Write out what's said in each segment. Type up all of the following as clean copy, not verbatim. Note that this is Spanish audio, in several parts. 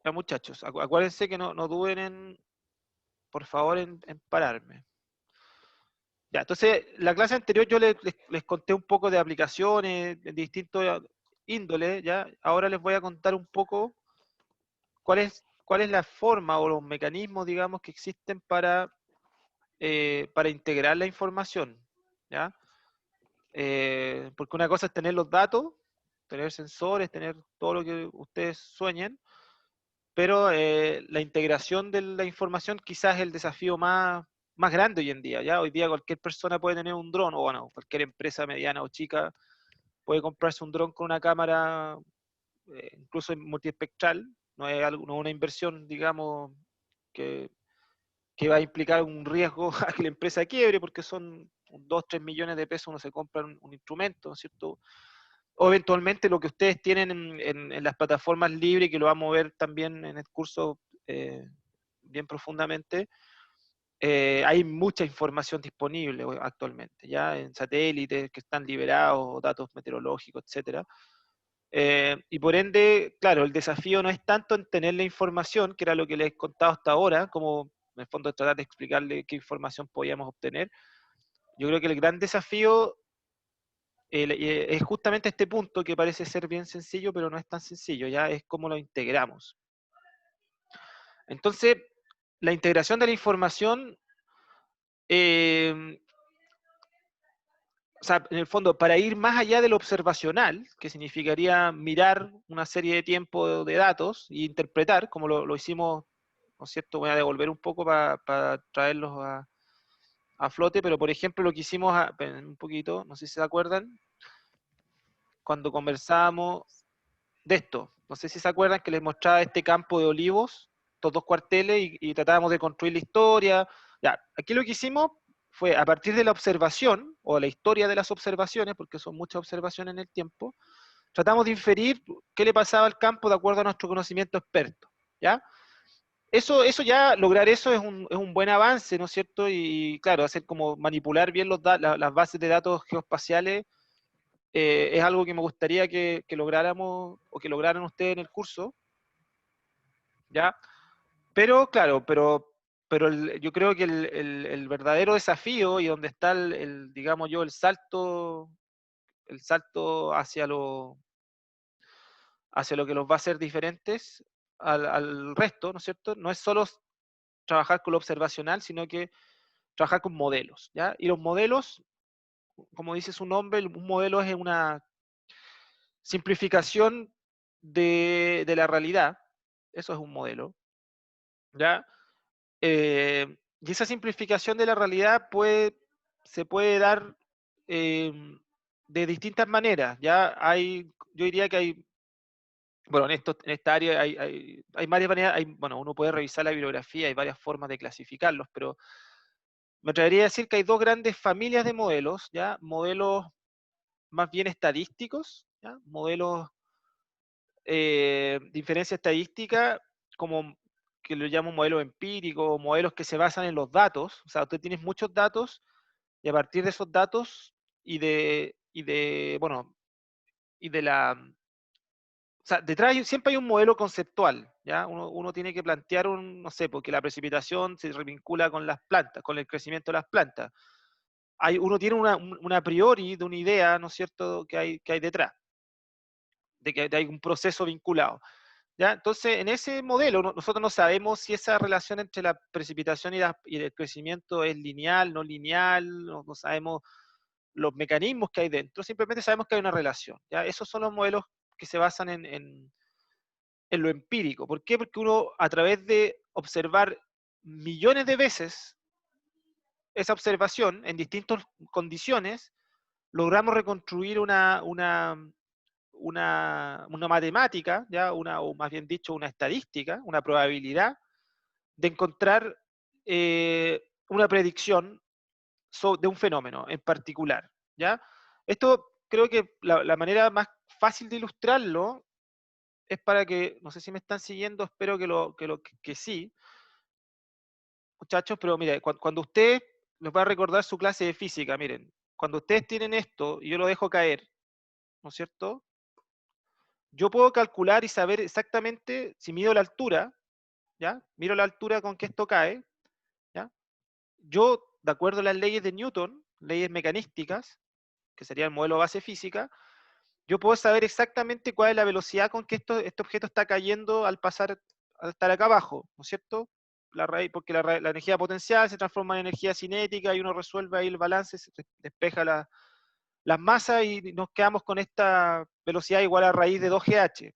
Ya, muchachos, acuérdense que no duden por favor, en pararme. Ya, entonces, la clase anterior yo les conté un poco de aplicaciones de distintos índoles, ¿ya? Ahora les voy a contar un poco cuál es la forma o los mecanismos, digamos, que existen para integrar la información, ¿ya? Porque una cosa es tener los datos, tener sensores, tener todo lo que ustedes sueñen, pero la integración de la información quizás es el desafío más grande hoy en día, ¿ya? Hoy día cualquier persona puede tener un dron, o bueno, cualquier empresa mediana o chica puede comprarse un dron con una cámara, incluso multiespectral, no es una inversión, digamos, que, que va a implicar un riesgo a que la empresa quiebre, porque son 2, 3 millones de pesos, uno se compra un instrumento, ¿no es cierto? O eventualmente lo que ustedes tienen en las plataformas libres, que lo vamos a ver también en el curso bien profundamente, hay mucha información disponible actualmente, ya en satélites que están liberados, datos meteorológicos, etcétera. Y por ende, claro, el desafío no es tanto en tener la información, que era lo que les he contado hasta ahora, como en el fondo tratar de explicarle qué información podíamos obtener. Yo creo que el gran desafío es justamente este punto que parece ser bien sencillo, pero no es tan sencillo, ya es cómo lo integramos. Entonces, la integración de la información, eh, o sea, en el fondo, para ir más allá de lo observacional, que significaría mirar una serie de tiempo de datos e interpretar, como lo hicimos, ¿no es cierto? Voy a devolver un poco para traerlos a flote, pero por ejemplo lo que hicimos, un poquito, no sé si se acuerdan, cuando conversábamos de esto. No sé si se acuerdan que les mostraba este campo de olivos, estos dos cuarteles, y tratábamos de construir la historia. Ya, aquí lo que hicimos fue, a partir de la observación, o la historia de las observaciones, porque son muchas observaciones en el tiempo, tratamos de inferir qué le pasaba al campo de acuerdo a nuestro conocimiento experto. ¿Ya? Eso ya, lograr eso es un buen avance, ¿no es cierto? Y claro, hacer como manipular bien las bases de datos geoespaciales es algo que me gustaría que lográramos o que lograran ustedes en el curso, ¿ya? Pero claro, pero yo creo que el verdadero desafío y donde está digamos yo, el salto hacia lo que los va a hacer diferentes al resto, ¿no es cierto? No es solo trabajar con lo observacional, sino que trabajar con modelos, ¿ya? Y los modelos, como dice su nombre, un modelo es una simplificación de la realidad, eso es un modelo, ¿ya? Y esa simplificación de la realidad se puede dar eh, de distintas maneras, ¿ya? Yo diría que bueno, en esta área hay varias maneras, bueno, uno puede revisar la bibliografía, hay varias formas de clasificarlos, pero me atrevería a decir que hay dos grandes familias de modelos, ¿ya? Modelos más bien estadísticos, ¿ya? Modelos de inferencia estadística, como que lo llamo modelo empírico, modelos que se basan en los datos, o sea, usted tiene muchos datos y a partir de esos datos bueno, y de la, o sea, detrás siempre hay un modelo conceptual, ¿ya? Uno tiene que plantear no sé, porque la precipitación se revincula con las plantas, con el crecimiento de las plantas. Uno tiene una a priori de una idea, ¿no es cierto?, que hay detrás, de que hay un proceso vinculado. ¿Ya? Entonces, en ese modelo, nosotros no sabemos si esa relación entre la precipitación y el crecimiento es lineal, no lineal, no sabemos los mecanismos que hay dentro, simplemente sabemos que hay una relación. ¿Ya? Esos son los modelos que se basan en lo empírico. ¿Por qué? Porque uno, a través de observar millones de veces esa observación en distintas condiciones, logramos reconstruir una matemática, ¿ya? O más bien dicho, una estadística, una probabilidad de encontrar una predicción de un fenómeno en particular, ¿ya? Esto creo que la manera más fácil de ilustrarlo es para que, no sé si me están siguiendo, espero que sí, muchachos, pero mire, cuando usted les va a recordar su clase de física, miren, cuando ustedes tienen esto y yo lo dejo caer, ¿no es cierto? yo puedo calcular y saber exactamente si mido la altura, ¿ya? Miro la altura con que esto cae, ¿ya? Yo, de acuerdo a las leyes de Newton, leyes mecanísticas, que sería el modelo base física, yo puedo saber exactamente cuál es la velocidad con que este objeto está cayendo al pasar, al estar acá abajo, ¿no es cierto? La raíz, porque la energía potencial se transforma en energía cinética y uno resuelve ahí el balance, se despeja las masas y nos quedamos con esta velocidad igual a raíz de 2GH,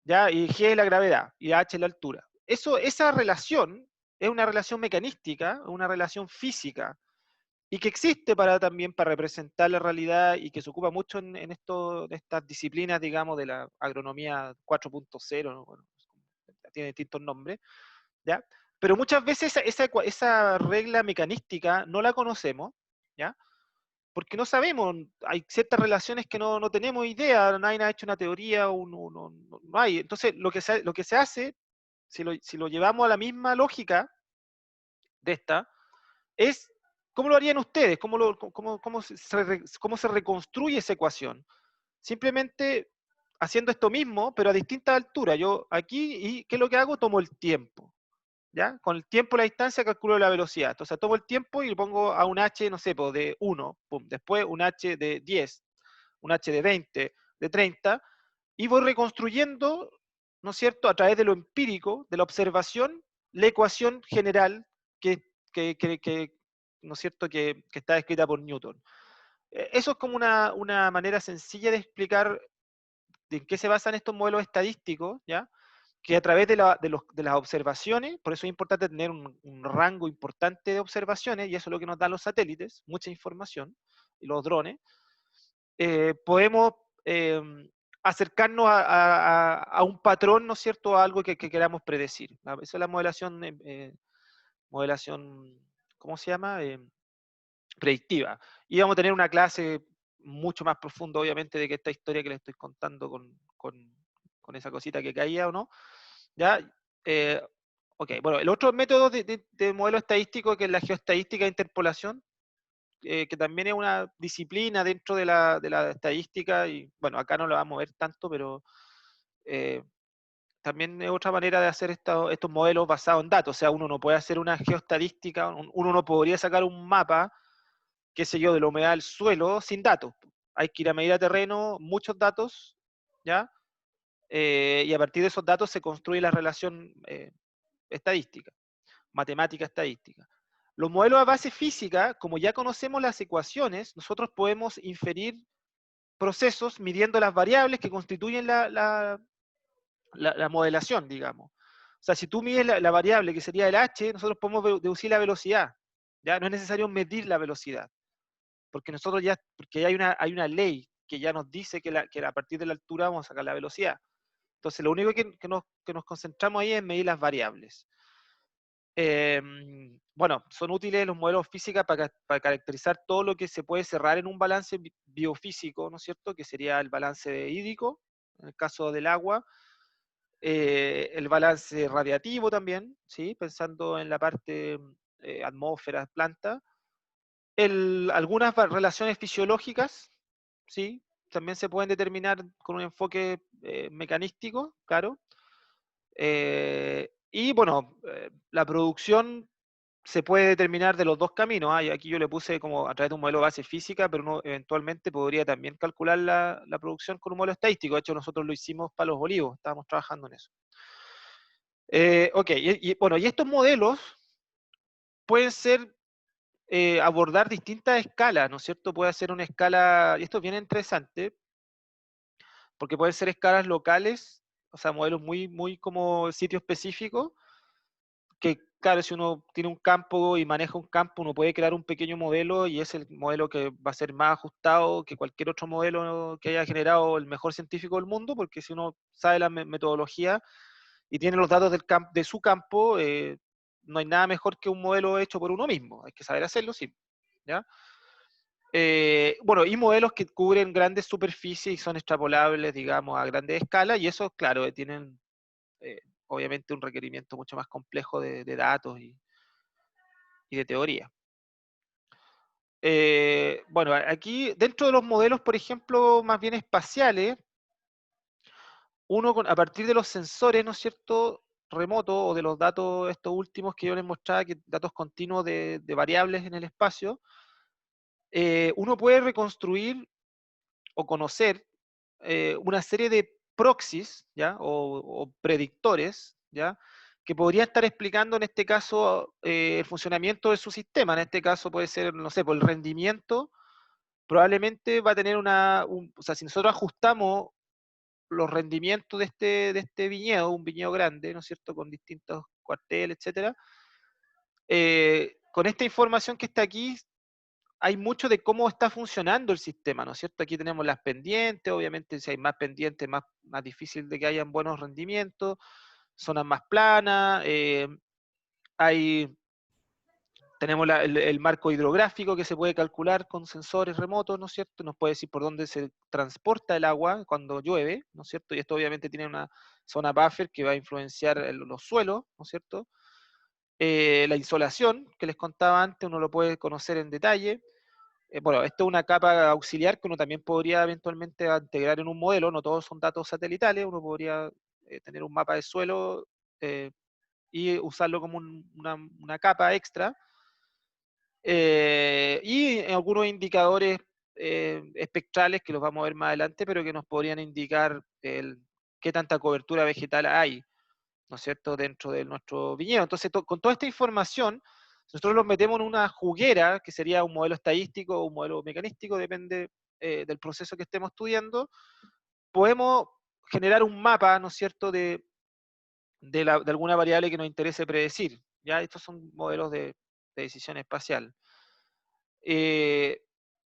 ¿ya? Y G es la gravedad y H es la altura. Esa relación es una relación mecanística, una relación física, y que existe también para representar la realidad y que se ocupa mucho en estas disciplinas, digamos, de la agronomía 4.0, ¿no? Bueno, tiene distintos nombres, ¿ya? Pero muchas veces esa regla mecanística no la conocemos, ¿ya? Porque no sabemos, hay ciertas relaciones que no tenemos idea, nadie ha hecho una teoría, no hay. Entonces, lo que se hace, si lo llevamos a la misma lógica de esta, es cómo lo harían ustedes, cómo se reconstruye esa ecuación. Simplemente haciendo esto mismo, pero a distintas alturas. Yo aquí, ¿y qué es lo que hago? Tomo el tiempo. ¿Ya? Con el tiempo y la distancia calculo la velocidad. Entonces tomo el tiempo y lo pongo a un h, no sé, pues, de 1, pum. Después un h de 10, un h de 20, de 30, y voy reconstruyendo, ¿no es cierto?, a través de lo empírico, de la observación, la ecuación general que, ¿no es cierto?, que está escrita por Newton. Eso es como una manera sencilla de explicar de en qué se basan estos modelos estadísticos, ¿ya? Que a través de las observaciones, por eso es importante tener un rango importante de observaciones, y eso es lo que nos dan los satélites, mucha información, y los drones, podemos acercarnos a un patrón, ¿no es cierto?, a algo que queramos predecir. Esa es la modelación, ¿cómo se llama? Predictiva. Y vamos a tener una clase mucho más profunda, obviamente, de que esta historia que les estoy contando con esa cosita que caía o no. ¿Ya? Eh, ok, bueno, el otro método de modelo estadístico, que es la geoestadística de interpolación, que también es una disciplina dentro de la estadística, y bueno, acá no lo vamos a ver tanto, pero eh, también es otra manera de hacer estos modelos basados en datos. O sea, uno no puede hacer una geoestadística, uno no podría sacar un mapa, qué sé yo, de la humedad del suelo sin datos. Hay que ir a medir a terreno muchos datos, ¿ya? Y a partir de esos datos se construye la relación estadística, matemática estadística. Los modelos a base física, como ya conocemos las ecuaciones, nosotros podemos inferir procesos midiendo las variables que constituyen la modelación, digamos. O sea, si tú mides la variable que sería el h, nosotros podemos deducir la velocidad. Ya no es necesario medir la velocidad, porque nosotros ya, porque hay una ley que ya nos dice que a partir de la altura vamos a sacar la velocidad. Entonces, lo único que nos concentramos ahí es medir las variables. Bueno, son útiles los modelos físicos para caracterizar todo lo que se puede cerrar en un balance biofísico, ¿no es cierto? Que sería el balance hídrico, en el caso del agua, el balance radiativo también, ¿sí? Pensando en la parte atmósfera, planta. Algunas relaciones fisiológicas, ¿sí? También se pueden determinar con un enfoque mecanístico, claro. Y bueno, la producción se puede determinar de los dos caminos. Y aquí yo le puse como a través de un modelo de base física, pero uno eventualmente podría también calcular la producción con un modelo estadístico. De hecho, nosotros lo hicimos para los olivos, estábamos trabajando en eso. Ok, bueno, y estos modelos pueden ser, abordar distintas escalas, ¿no es cierto? Puede ser una escala, y esto es bien interesante, porque pueden ser escalas locales, o sea, modelos muy, muy como sitio específico, que claro, si uno tiene un campo y maneja un campo, uno puede crear un pequeño modelo y es el modelo que va a ser más ajustado que cualquier otro modelo que haya generado el mejor científico del mundo, porque si uno sabe la metodología y tiene los datos de su campo, no hay nada mejor que un modelo hecho por uno mismo. Hay que saber hacerlo, sí. ¿Ya? Bueno, y modelos que cubren grandes superficies y son extrapolables, digamos, a grandes escalas, y eso, claro, tienen obviamente un requerimiento mucho más complejo de datos y de teoría. Bueno, aquí dentro de los modelos, por ejemplo, más bien espaciales, uno a partir de los sensores, ¿no es cierto?, remotos o de los datos estos últimos que yo les mostraba, que datos continuos de variables en el espacio, uno puede reconstruir o conocer una serie de proxies, ¿ya? O predictores, ¿ya? Que podría estar explicando en este caso el funcionamiento de su sistema. En este caso puede ser, no sé, por el rendimiento, probablemente va a tener o sea, si nosotros ajustamos los rendimientos de este viñedo, un viñedo grande, ¿no es cierto?, con distintos cuarteles, etcétera, con esta información que está aquí, hay mucho de cómo está funcionando el sistema, ¿no es cierto? Aquí tenemos las pendientes, obviamente si hay más pendientes, más difícil de que hayan buenos rendimientos, zonas más planas, hay, tenemos el marco hidrográfico que se puede calcular con sensores remotos, ¿no es cierto? Nos puede decir por dónde se transporta el agua cuando llueve, ¿no es cierto? Y esto obviamente tiene una zona buffer que va a influenciar los suelos, ¿no es cierto? La insolación, que les contaba antes, uno lo puede conocer en detalle. Bueno, esto es una capa auxiliar que uno también podría eventualmente integrar en un modelo, no todos son datos satelitales, uno podría tener un mapa de suelo y usarlo como una capa extra. Y algunos indicadores espectrales que los vamos a ver más adelante, pero que nos podrían indicar qué tanta cobertura vegetal hay, ¿no es cierto?, dentro de nuestro viñedo. Entonces, con toda esta información, nosotros los metemos en una juguera, que sería un modelo estadístico o un modelo mecanístico, depende del proceso que estemos estudiando. Podemos generar un mapa, ¿no es cierto?, de alguna variable que nos interese predecir. ¿Ya? Estos son modelos de decisión espacial.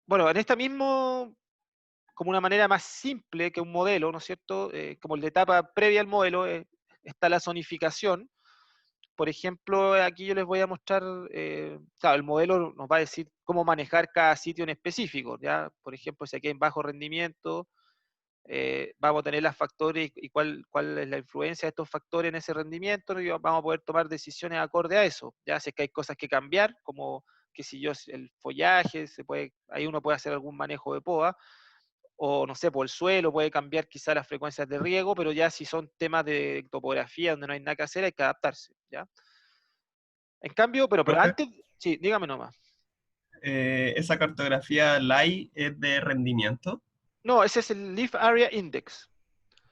Bueno, en esta mismo, como una manera más simple que un modelo, ¿no es cierto?, como el de etapa previa al modelo, está la zonificación. Por ejemplo, aquí yo les voy a mostrar, claro, el modelo nos va a decir cómo manejar cada sitio en específico, ¿ya? Por ejemplo, si aquí hay bajo rendimiento, vamos a tener los factores y cuál es la influencia de estos factores en ese rendimiento, ¿no? Y vamos a poder tomar decisiones acorde a eso, ya si es que hay cosas que cambiar, como que si yo, el follaje, ahí uno puede hacer algún manejo de poda, o no sé, por el suelo, puede cambiar quizá las frecuencias de riego, pero ya si son temas de topografía donde no hay nada que hacer, hay que adaptarse, ¿ya? En cambio, pero Profe, antes, sí, dígame nomás. esa cartografía LAI es de rendimiento. No, ese es el Leaf Area Index.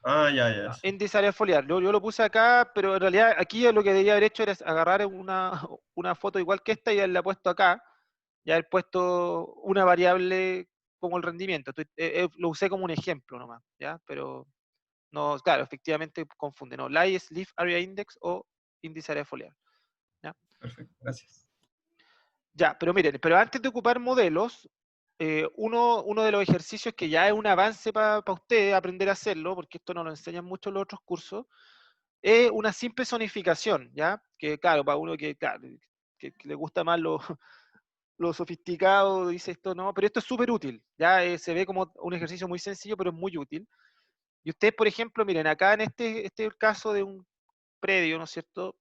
Ah, ya, ya. Índice área foliar. Yo lo puse acá, pero en realidad aquí lo que debería haber hecho era agarrar una foto igual que esta y haberla puesto acá, y haber puesto una variable como el rendimiento. Lo usé como un ejemplo nomás, ¿ya? Pero no, claro, efectivamente confunde. No, LAI es Leaf Area Index o índice área foliar, ¿ya? Perfecto, gracias. Ya, pero miren, pero antes de ocupar modelos, uno de los ejercicios que ya es un avance para ustedes aprender a hacerlo, porque esto no lo enseñan mucho en los otros cursos, es una simple zonificación, ¿ya? Que claro, para uno claro, que le gusta más lo sofisticado, dice esto, no, pero esto es súper útil, ¿ya? Se ve como un ejercicio muy sencillo, pero es muy útil. Y ustedes, por ejemplo, miren, acá en este caso de un predio, ¿no es cierto?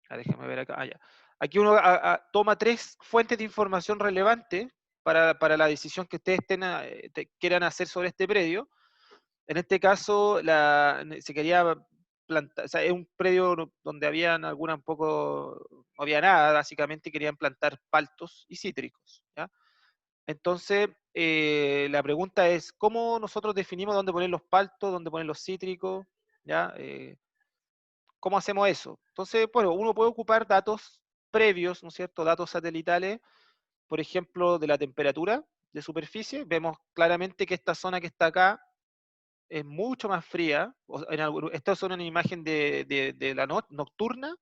Déjame ver acá. Ya. Aquí uno toma tres fuentes de información relevantes para la decisión que ustedes quieran hacer sobre este predio. En este caso, se quería plantar, o sea, es un predio donde habían alguna un poco, no había nada, básicamente querían plantar paltos y cítricos, ¿ya? Entonces, la pregunta es, ¿cómo nosotros definimos dónde poner los paltos, dónde poner los cítricos? ¿Ya? ¿Cómo hacemos eso? Entonces, bueno, uno puede ocupar datos previos, ¿no es cierto? Datos satelitales, por ejemplo, de la temperatura de superficie. Vemos claramente que esta zona que está acá es mucho más fría. Esta es una imagen de la nocturna,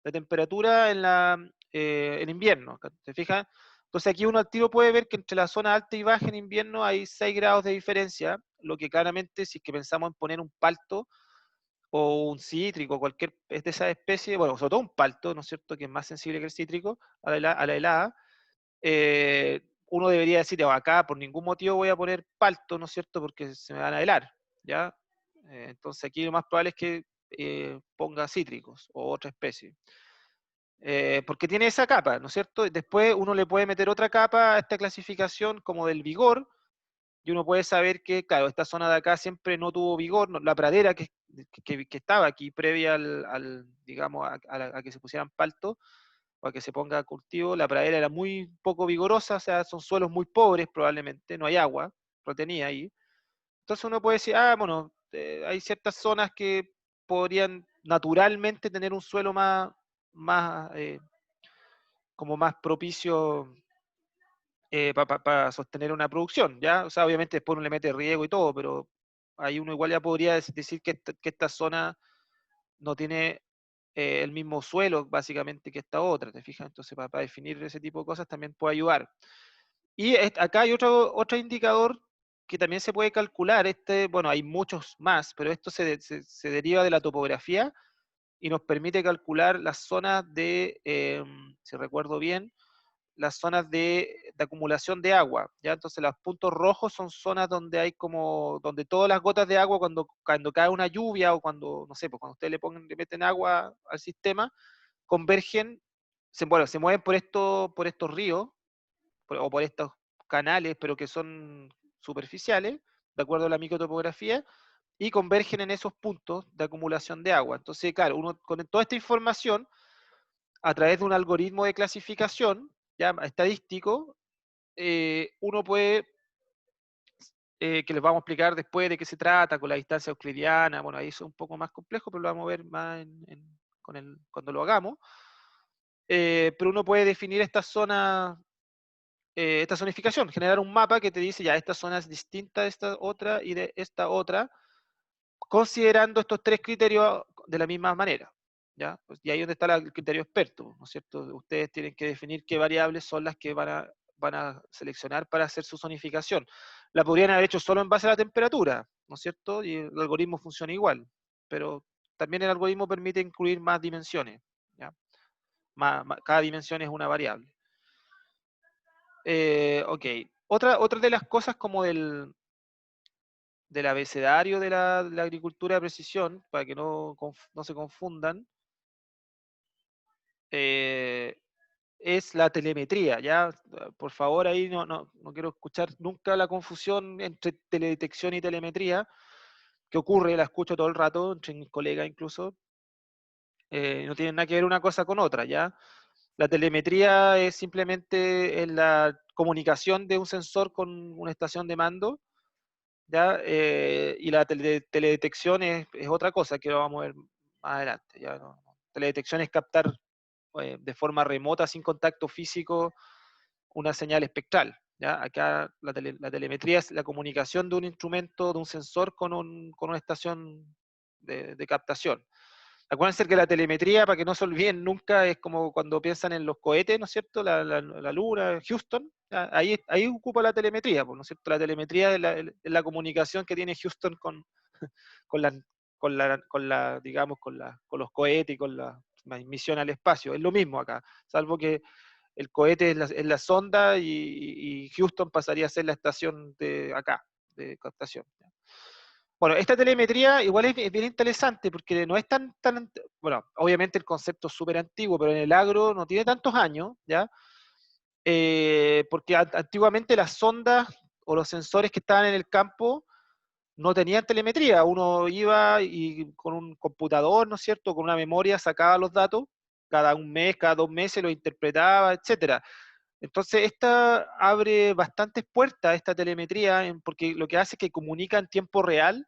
de temperatura en invierno. ¿Se fijan? Entonces aquí uno al tiro puede ver que entre la zona alta y baja en invierno hay 6 grados de diferencia, lo que claramente, si es que pensamos en poner un palto, o un cítrico, cualquier de esas especies, bueno, sobre todo un palto, ¿no es cierto?, que es más sensible que el cítrico a la helada, uno debería decir, "Oh, acá por ningún motivo voy a poner palto, ¿no es cierto?, porque se me van a helar, ¿ya? Entonces aquí lo más probable es que ponga cítricos o otra especie. Porque tiene esa capa, ¿no es cierto? Después uno le puede meter otra capa a esta clasificación como del vigor, y uno puede saber que, claro, esta zona de acá siempre no tuvo vigor, la pradera que estaba aquí previa digamos, a que se pusieran palto, o a que se ponga cultivo, la pradera era muy poco vigorosa, o sea, son suelos muy pobres probablemente, no hay agua retenida ahí. Entonces uno puede decir, bueno, hay ciertas zonas que podrían naturalmente tener un suelo más como más propicio para sostener una producción, ¿ya? O sea, obviamente después uno le mete riego y todo, pero ahí uno igual ya podría decir que esta zona no tiene el mismo suelo, básicamente, que esta otra, ¿te fijas? Entonces, para definir ese tipo de cosas también puede ayudar. Y acá hay otro indicador que también se puede calcular, bueno, hay muchos más, pero esto se deriva de la topografía y nos permite calcular las zonas si recuerdo bien, las zonas de acumulación de agua, ¿ya? Entonces los puntos rojos son zonas donde hay donde todas las gotas de agua cuando cae una lluvia o cuando, no sé, pues cuando ustedes le meten agua al sistema, convergen, bueno, se mueven por estos ríos, o por estos canales, pero que son superficiales, de acuerdo a la microtopografía, y convergen en esos puntos de acumulación de agua. Entonces, claro, uno con toda esta información, a través de un algoritmo de clasificación ya estadístico, uno puede, que les vamos a explicar después de qué se trata, con la distancia euclidiana, bueno, ahí es un poco más complejo, pero lo vamos a ver más cuando lo hagamos, pero uno puede definir esta zonificación, generar un mapa que te dice, ya, esta zona es distinta de esta otra y de esta otra, considerando estos tres criterios de la misma manera. ¿Ya? Pues, y ahí es donde está el criterio experto, ¿no es cierto? Ustedes tienen que definir qué variables son las que van a seleccionar para hacer su zonificación. La podrían haber hecho solo en base a la temperatura, ¿no es cierto? Y el algoritmo funciona igual, pero también el algoritmo permite incluir más dimensiones. ¿Ya? Cada dimensión es una variable. Ok. Otra de las cosas como del abecedario de la agricultura de precisión, para que no se confundan, es la telemetría, ¿ya? Por favor, ahí no quiero escuchar nunca la confusión entre teledetección y telemetría, que ocurre, la escucho todo el rato, entre mis colegas incluso, no tienen nada que ver una cosa con otra, ¿ya? La telemetría es simplemente la comunicación de un sensor con una estación de mando, ¿ya? Y la teledetección es otra cosa que lo vamos a ver más adelante, ¿ya? Teledetección es captar de forma remota, sin contacto físico, una señal espectral. ¿Ya? Acá la telemetría es la comunicación de un instrumento, de un sensor con una estación de captación. Acuérdense que la telemetría, para que no se olviden nunca, es como cuando piensan en los cohetes, ¿no es cierto? La Luna, Houston, ¿ya? Ahí ocupa la telemetría, ¿no es cierto? La telemetría es la comunicación que tiene Houston con la, digamos, con los cohetes y con la misión al espacio. Es lo mismo acá, salvo que el cohete es la sonda y Houston pasaría a ser la estación de acá, de captación. Bueno, esta telemetría igual es bien interesante porque no es tan, bueno, obviamente el concepto es súper antiguo, pero en el agro no tiene tantos años, ¿ya? Porque antiguamente las sondas o los sensores que estaban en el campo no tenían telemetría. Uno iba y con un computador, ¿no es cierto?, con una memoria sacaba los datos, cada un mes, cada 2 meses los interpretaba, etcétera. Entonces, esta abre bastantes puertas, esta telemetría, porque lo que hace es que comunica en tiempo real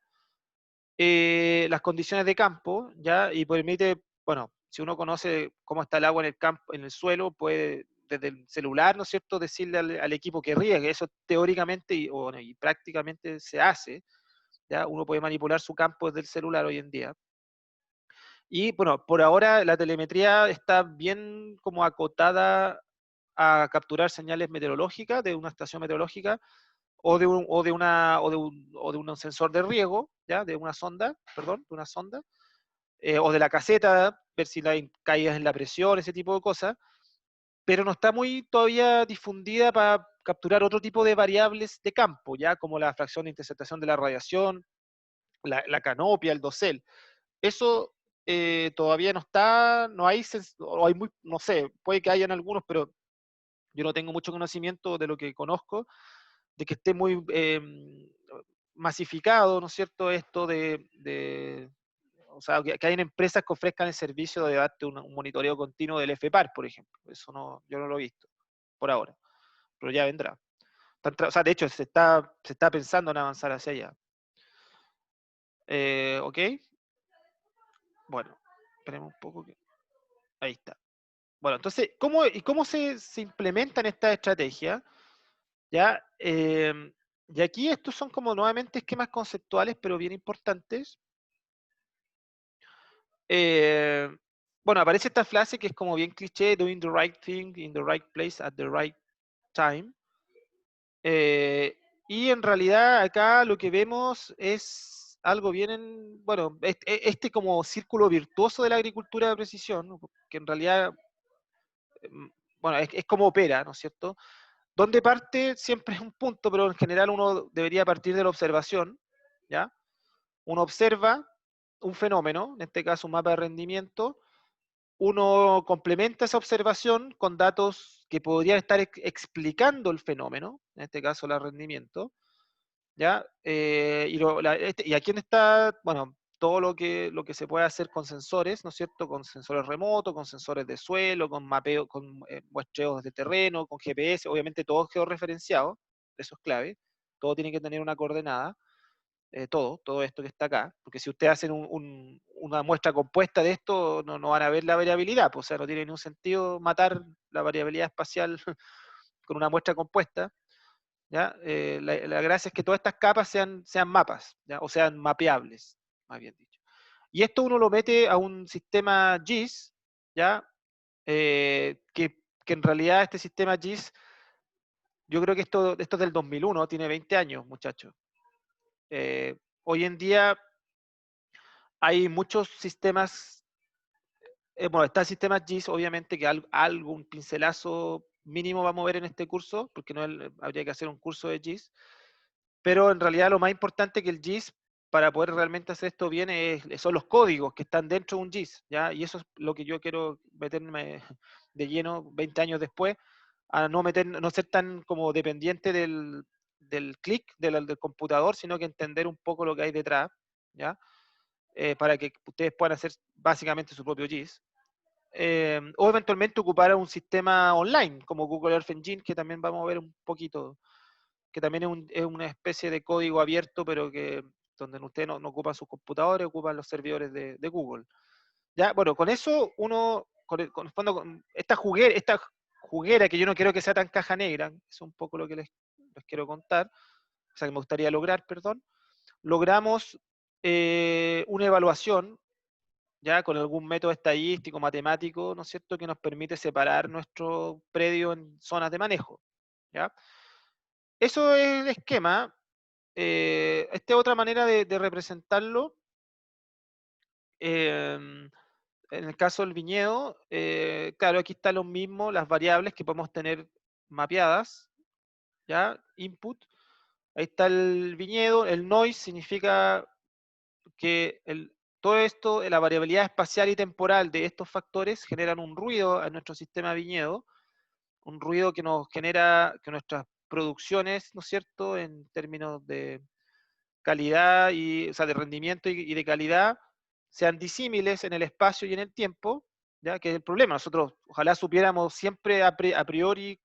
las condiciones de campo, ¿ya? Y permite, bueno, si uno conoce cómo está el agua en el campo, en el suelo, puede desde el celular, ¿no es cierto?, decirle al equipo que riegue. Eso teóricamente y prácticamente se hace, ¿ya? Uno puede manipular su campo desde el celular hoy en día. Y bueno, por ahora la telemetría está bien como acotada a capturar señales meteorológicas de una estación meteorológica o de un sensor de riego, ¿ya? De una sonda, perdón, de una sonda, o de la caseta, ver si hay caídas en la presión, ese tipo de cosas, pero no está muy todavía difundida para capturar otro tipo de variables de campo, ya como la fracción de interceptación de la radiación, la canopia, el dosel. Eso todavía no está, no hay, o hay no sé, puede que hayan algunos, pero yo no tengo mucho conocimiento de lo que conozco, de que esté muy masificado, ¿no es cierto?, esto o sea, que hayan empresas que ofrezcan el servicio de darte un monitoreo continuo del FPAR, por ejemplo. Eso no, yo no lo he visto por ahora, pero ya vendrá. O sea, de hecho, se está pensando en avanzar hacia allá. ¿Ok? Bueno, esperemos un poco. Ahí está. Bueno, entonces, ¿cómo se implementan estas estrategias? ¿Ya? Y aquí estos son como nuevamente esquemas conceptuales, pero bien importantes. Eh, bueno, aparece esta frase que es como bien cliché, doing the right thing in the right place at the right time. Y en realidad acá lo que vemos es algo bien, bueno, este como círculo virtuoso de la agricultura de precisión, ¿no? Que en realidad, bueno, es como opera, ¿no es cierto? Donde parte siempre es un punto, pero en general uno debería partir de la observación, ¿ya? Uno observa un fenómeno, en este caso un mapa de rendimiento, uno complementa esa observación con datos que podrían estar explicando el fenómeno, en este caso el rendimiento, ¿ya? Y aquí está, bueno, todo lo que se puede hacer con sensores, ¿no es cierto? Con sensores remotos, con sensores de suelo, con mapeo, con muestreos de terreno, con GPS, obviamente todo georreferenciado, eso es clave, todo tiene que tener una coordenada, todo esto que está acá, porque si ustedes hacen una muestra compuesta de esto, no van a ver la variabilidad, pues, o sea, no tiene ningún sentido matar la variabilidad espacial con una muestra compuesta, ¿ya? La gracia es que todas estas capas sean mapas, ¿ya? O sean mapeables, más bien dicho. Y esto uno lo mete a un sistema GIS, ¿ya? Que en realidad este sistema GIS, yo creo que esto es del 2001, tiene 20 años, muchachos. Hoy en día hay muchos sistemas, bueno, está el sistema GIS, obviamente que algún pincelazo mínimo vamos a ver en este curso, porque no habría que hacer un curso de GIS, pero en realidad lo más importante que el GIS, para poder realmente hacer esto bien, son los códigos que están dentro de un GIS, ¿ya? Y eso es lo que yo quiero meterme de lleno 20 años después, a no ser tan como dependiente del clic del computador, sino que entender un poco lo que hay detrás, ¿ya? Para que ustedes puedan hacer básicamente su propio GIS. O eventualmente ocupar un sistema online, como Google Earth Engine, que también vamos a ver un poquito, que también es una especie de código abierto, pero que donde ustedes no ocupan sus computadores, ocupan los servidores de Google. Ya, bueno, con eso uno, con el fondo, con esta juguera que yo no quiero que sea tan caja negra, es un poco lo que les quiero contar, o sea, que me gustaría lograr, perdón, logramos una evaluación, ya con algún método estadístico, matemático, ¿no es cierto?, que nos permite separar nuestro predio en zonas de manejo, ¿ya? Eso es el esquema. Esta es otra manera de representarlo. En el caso del viñedo, claro, aquí está lo mismo, las variables que podemos tener mapeadas, ¿ya? Input. Ahí está el viñedo. El noise significa que todo esto, la variabilidad espacial y temporal de estos factores generan un ruido en nuestro sistema viñedo, un ruido que nos genera que nuestras producciones, ¿no es cierto?, en términos de calidad o sea, de rendimiento y de calidad, sean disímiles en el espacio y en el tiempo, ya que es el problema. Nosotros ojalá supiéramos siempre a priori,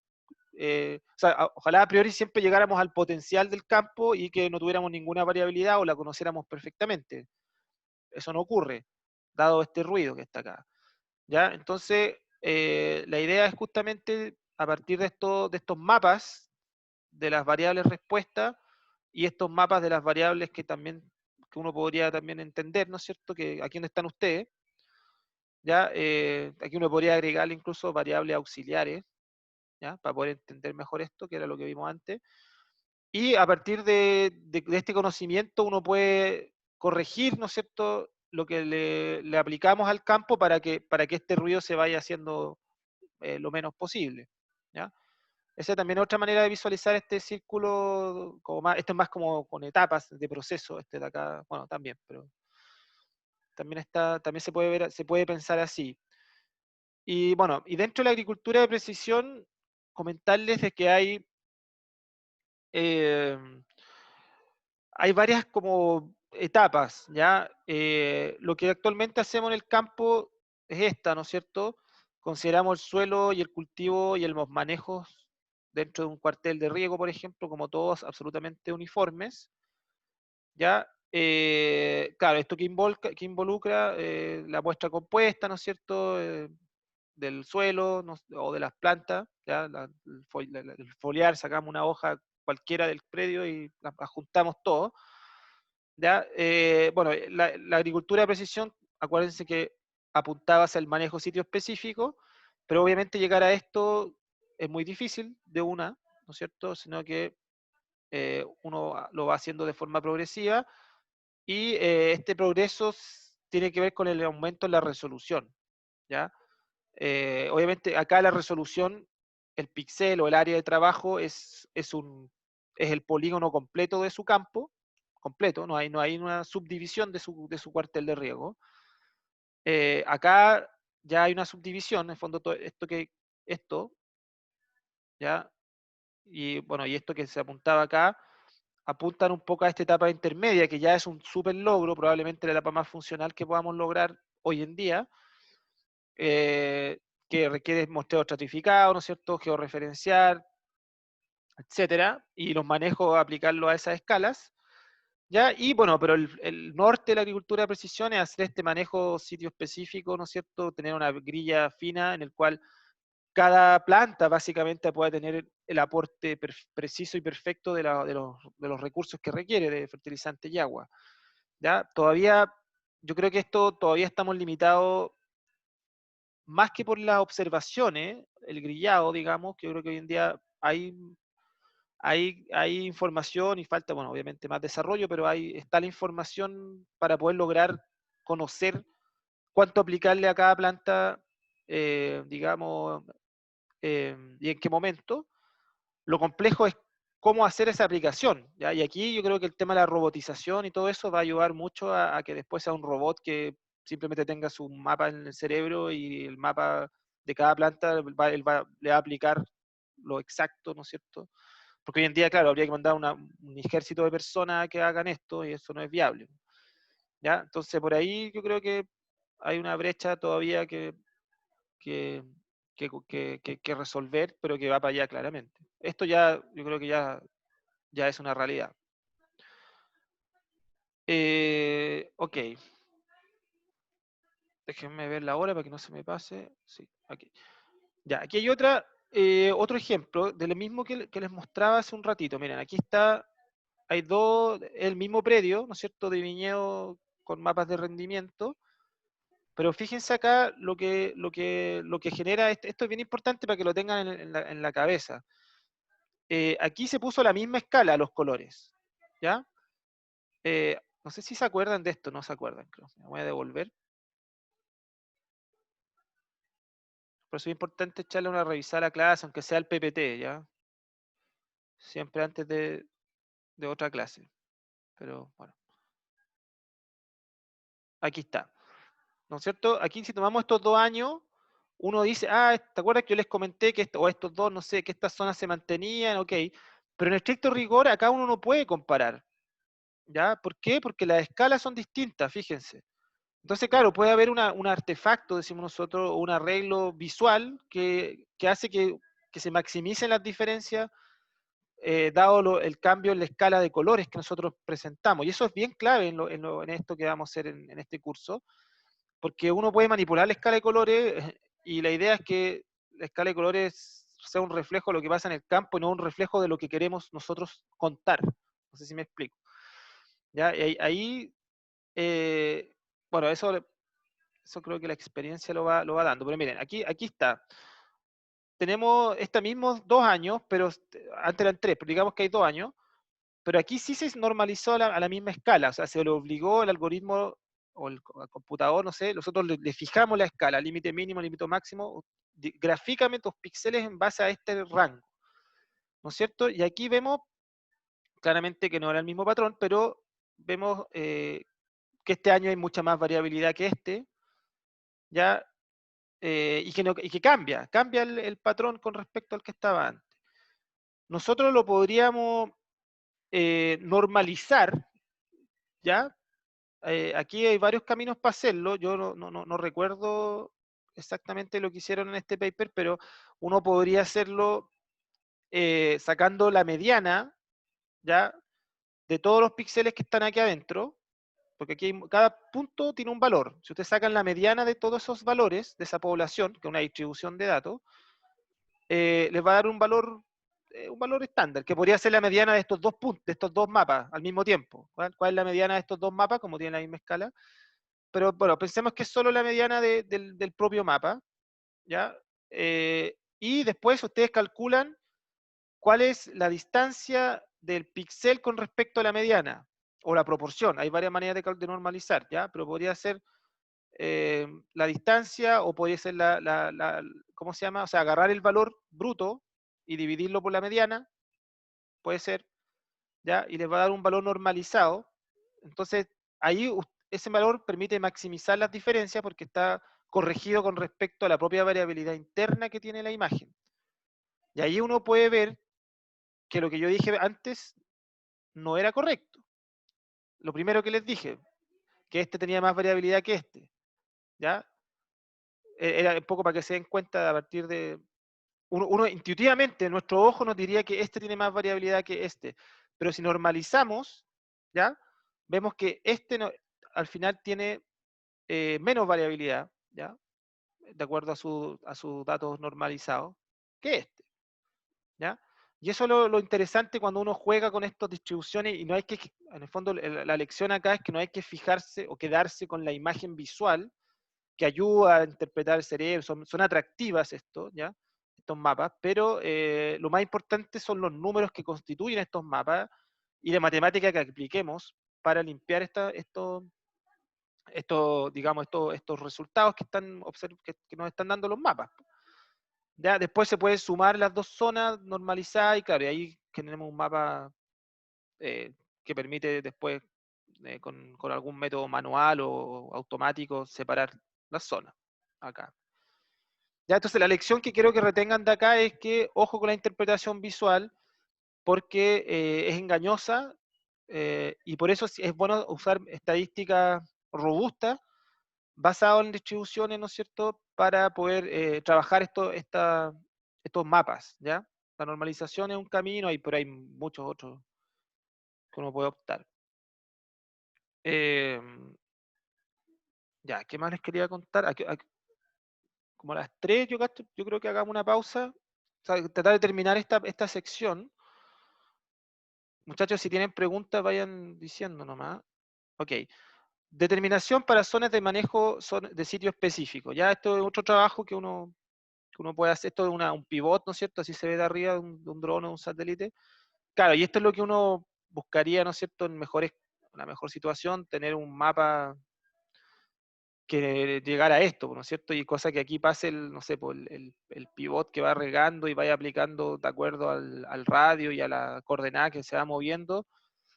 o sea, ojalá a priori siempre llegáramos al potencial del campo y que no tuviéramos ninguna variabilidad o la conociéramos perfectamente. Eso no ocurre, dado este ruido que está acá. ¿Ya? Entonces, la idea es justamente a partir de estos mapas de las variables respuestas y estos mapas de las variables que uno podría también entender, ¿no es cierto? Que aquí donde están ustedes, ¿ya? Aquí uno podría agregarle incluso variables auxiliares, ¿ya? Para poder entender mejor esto, que era lo que vimos antes. Y a partir de este conocimiento uno puede corregir, ¿no es cierto?, lo que le aplicamos al campo para que este ruido se vaya haciendo lo menos posible, ¿ya? Esa también es otra manera de visualizar este círculo, esto es más como con etapas de proceso, este de acá, bueno, también, pero también se puede ver, se puede pensar así. Y bueno, y dentro de la agricultura de precisión, comentarles de que hay eh, hay varias como etapas, ¿ya? Lo que actualmente hacemos en el campo es esta, ¿no es cierto? Consideramos el suelo y el cultivo y los manejos dentro de un cuartel de riego, por ejemplo, como todos absolutamente uniformes, ¿ya? Claro, esto que involucra la muestra compuesta, ¿no es cierto? Del suelo o de las plantas, ¿ya? El foliar, sacamos una hoja cualquiera del predio y la juntamos todo. ¿Ya? Bueno, la agricultura de precisión, acuérdense que apuntaba hacia el manejo sitio específico, pero obviamente llegar a esto es muy difícil de una, ¿no es cierto? Sino que uno lo va haciendo de forma progresiva y este progreso tiene que ver con el aumento en la resolución, ¿ya? Obviamente acá la resolución, el píxel o el área de trabajo es el polígono completo de su campo, completo, no hay una subdivisión de su cuartel de riego. Acá ya hay una subdivisión, en el fondo esto, ¿ya? Y bueno, y esto que se apuntaba acá, apuntan un poco a esta etapa intermedia, que ya es un súper logro, probablemente la etapa más funcional que podamos lograr hoy en día, eh, que requiere muestreo estratificado, ¿no es cierto?, georreferenciar, etcétera, y los manejos aplicarlo a esas escalas, ¿ya? Y bueno, pero el norte de la agricultura de precisión es hacer este manejo sitio específico, ¿no es cierto?, tener una grilla fina en el cual cada planta básicamente puede tener el aporte preciso y perfecto de los recursos que requiere de fertilizante y agua, ¿ya? Todavía, yo creo que esto todavía estamos limitados más que por las observaciones, el grillado, digamos, que yo creo que hoy en día hay información y falta, bueno, obviamente más desarrollo, pero está la información para poder lograr conocer cuánto aplicarle a cada planta, digamos, y en qué momento. Lo complejo es cómo hacer esa aplicación, ¿ya? Y aquí yo creo que el tema de la robotización y todo eso va a ayudar mucho a que después sea un robot que simplemente tenga su mapa en el cerebro y el mapa de cada planta le va a aplicar lo exacto, ¿no es cierto? Porque hoy en día, claro, habría que mandar un ejército de personas que hagan esto y eso no es viable, ¿ya? Entonces, por ahí yo creo que hay una brecha todavía que, que resolver, pero que va para allá claramente. Esto ya, yo creo que ya es una realidad. Ok, déjenme ver la hora para que no se me pase. Sí, aquí. Ya, aquí hay otro ejemplo de lo mismo que les mostraba hace un ratito. Miren, aquí está, hay el mismo predio, ¿no es cierto?, de viñedo con mapas de rendimiento, pero fíjense acá lo que genera, esto es bien importante para que lo tengan en la cabeza. Aquí se puso la misma escala los colores, ¿ya? No sé si se acuerdan de esto, no se acuerdan, creo. Me voy a devolver. Por eso es importante echarle una revisada a la clase, aunque sea el PPT, ¿ya? Siempre antes de otra clase. Pero bueno, aquí está. ¿No es cierto? Aquí si tomamos estos 2 años, uno dice, ¿te acuerdas que yo les comenté que o estos dos, no sé, que estas zonas se mantenían? Ok. Pero en estricto rigor, acá uno no puede comparar. ¿Ya? ¿Por qué? Porque las escalas son distintas, fíjense. Entonces, claro, puede haber un artefacto, decimos nosotros, o un arreglo visual que hace que se maximicen las diferencias, dado el cambio en la escala de colores que nosotros presentamos. Y eso es bien clave en esto que vamos a hacer en este curso, porque uno puede manipular la escala de colores y la idea es que la escala de colores sea un reflejo de lo que pasa en el campo y no un reflejo de lo que queremos nosotros contar. No sé si me explico. ¿Ya? Y ahí, bueno, eso creo que la experiencia lo va dando. Pero miren, aquí está. Tenemos estos mismos 2 años, pero antes eran 3, pero digamos que hay 2 años, pero aquí sí se normalizó a la misma escala, o sea, se le obligó el algoritmo o el computador, no sé, nosotros le fijamos la escala, límite mínimo, límite máximo, gráficamente los píxeles en base a este rango, ¿no es cierto? Y aquí vemos claramente que no era el mismo patrón, pero vemos que este año hay mucha más variabilidad que ¿ya? Y que cambia el patrón con respecto al que estaba antes. Nosotros lo podríamos normalizar, ¿ya? Aquí hay varios caminos para hacerlo, yo no recuerdo exactamente lo que hicieron en este paper, pero uno podría hacerlo sacando la mediana, ¿ya? De todos los píxeles que están aquí adentro, porque aquí cada punto tiene un valor. Si ustedes sacan la mediana de todos esos valores, de esa población, que es una distribución de datos, les va a dar un valor estándar, que podría ser la mediana de estos dos puntos, de estos dos mapas al mismo tiempo. ¿Cuál es la mediana de estos dos mapas? Como tienen la misma escala. Pero bueno, pensemos que es solo la mediana del propio mapa, ¿ya? Y después ustedes calculan cuál es la distancia del píxel con respecto a la mediana, o la proporción. Hay varias maneras de normalizar, ¿ya? Pero podría ser la distancia, o podría ser ¿cómo se llama? O sea, agarrar el valor bruto y dividirlo por la mediana, puede ser, ¿ya? Y les va a dar un valor normalizado. Entonces, ahí ese valor permite maximizar las diferencias porque está corregido con respecto a la propia variabilidad interna que tiene la imagen. Y ahí uno puede ver que lo que yo dije antes no era correcto. Lo primero que les dije, que este tenía más variabilidad que este, ¿ya? Era un poco para que se den cuenta a partir de... Uno intuitivamente, nuestro ojo nos diría que este tiene más variabilidad que este, pero si normalizamos, ¿ya? Vemos que este al final tiene menos variabilidad, ¿ya? De acuerdo a sus datos normalizados, que este, ¿ya? Y eso es lo interesante cuando uno juega con estas distribuciones, y no hay que, en el fondo, la lección acá es que no hay que fijarse o quedarse con la imagen visual que ayuda a interpretar el cerebro, son atractivas esto, ¿ya? Estos mapas, pero lo más importante son los números que constituyen estos mapas y la matemática que apliquemos para limpiar digamos, estos resultados que nos están dando los mapas. Ya, después se puede sumar las dos zonas normalizadas y claro, y ahí tenemos un mapa que permite después, con algún método manual o automático, separar las zonas acá. Ya, entonces la lección que quiero que retengan de acá es que ojo con la interpretación visual, porque es engañosa, y por eso es bueno usar estadísticas robustas basadas en distribuciones, ¿no es cierto?, para poder trabajar estos mapas, ¿ya? La normalización es un camino, pero hay muchos otros que uno puede optar. Ya, ¿qué más les quería contar? Como a las 3, yo creo que hagamos una pausa, o sea, tratar de terminar esta sección. Muchachos, si tienen preguntas, vayan diciendo nomás. Ok. Determinación para zonas de manejo de sitio específico. Ya esto es otro trabajo que uno puede hacer. Esto es un pivot, ¿no es cierto? Así se ve de arriba de un dron o un satélite. Claro, y esto es lo que uno buscaría, ¿no es cierto?, en una mejor situación, tener un mapa que llegara a esto, ¿no es cierto? Y cosa que aquí pase no sé, el pivot que va regando y vaya aplicando de acuerdo al radio y a la coordenada que se va moviendo,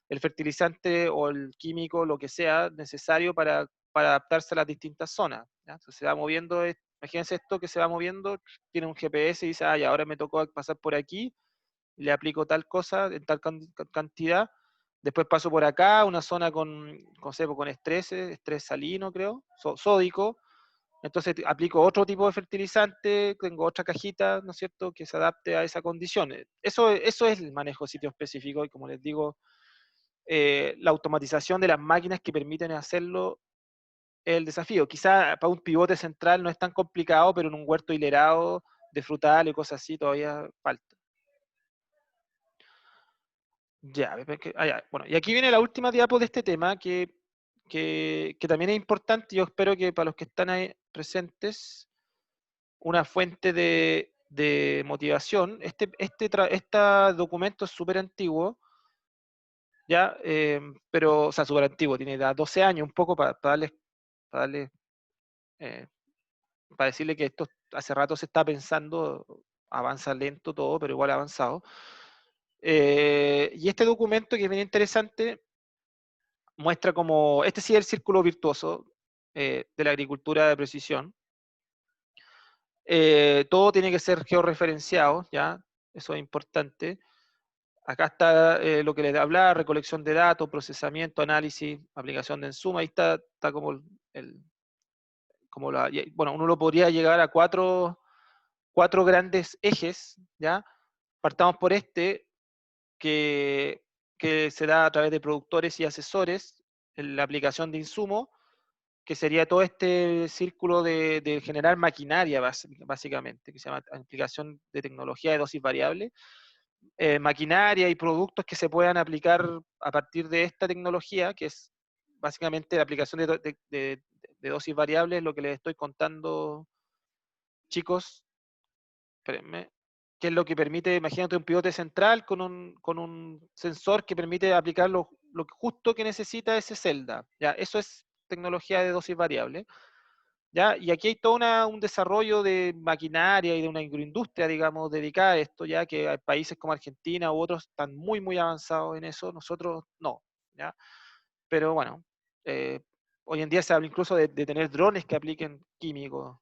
el fertilizante o el químico, lo que sea necesario para adaptarse a las distintas zonas, ¿ya? Entonces se va moviendo, imagínense esto que se va moviendo, tiene un GPS y dice, ah, ya, ahora me tocó pasar por aquí, le aplico tal cosa en tal cantidad, después paso por acá, una zona con estrés salino, creo, sódico, entonces aplico otro tipo de fertilizante, tengo otra cajita, ¿no es cierto?, que se adapte a esa condición. Eso es el manejo de sitio específico, y como les digo, la automatización de las máquinas que permiten hacerlo es el desafío. Quizá para un pivote central no es tan complicado, pero en un huerto hilerado de frutal y cosas así todavía falta. Ya, bueno, y aquí viene la última diapo de este tema, que también es importante. Yo espero que para los que están ahí presentes, una fuente de motivación. Este documento es súper antiguo, ¿ya? Pero, o sea, súper antiguo, tiene 12 años, un poco para darle, eh, para decirle que esto hace rato se está pensando, avanza lento todo, pero igual ha avanzado. Y este documento, que es bien interesante, muestra como, este sí es el círculo virtuoso de la agricultura de precisión. Todo tiene que ser georreferenciado, ¿ya? Eso es importante. Acá está lo que les hablaba, recolección de datos, procesamiento, análisis, aplicación de insumos. Ahí está como bueno, uno lo podría llegar a cuatro grandes ejes, ¿ya? Partamos por este, que, que se da a través de productores y asesores, en la aplicación de insumos, que sería todo este círculo de generar maquinaria, básicamente, que se llama aplicación de tecnología de dosis variable. Maquinaria y productos que se puedan aplicar a partir de esta tecnología, que es básicamente la aplicación de dosis variables, lo que les estoy contando, chicos, espérenme, que es lo que permite, imagínate un pivote central con un sensor que permite aplicar lo justo que necesita ese celda. ¿Ya? Eso es tecnología de dosis variable. ¿Ya? Y aquí hay todo un desarrollo de maquinaria y de una agroindustria, digamos, dedicada a esto, ya que hay países como Argentina u otros están muy, muy avanzados en eso, nosotros no. ¿Ya? Pero bueno, eh, hoy en día se habla incluso de tener drones que apliquen químicos,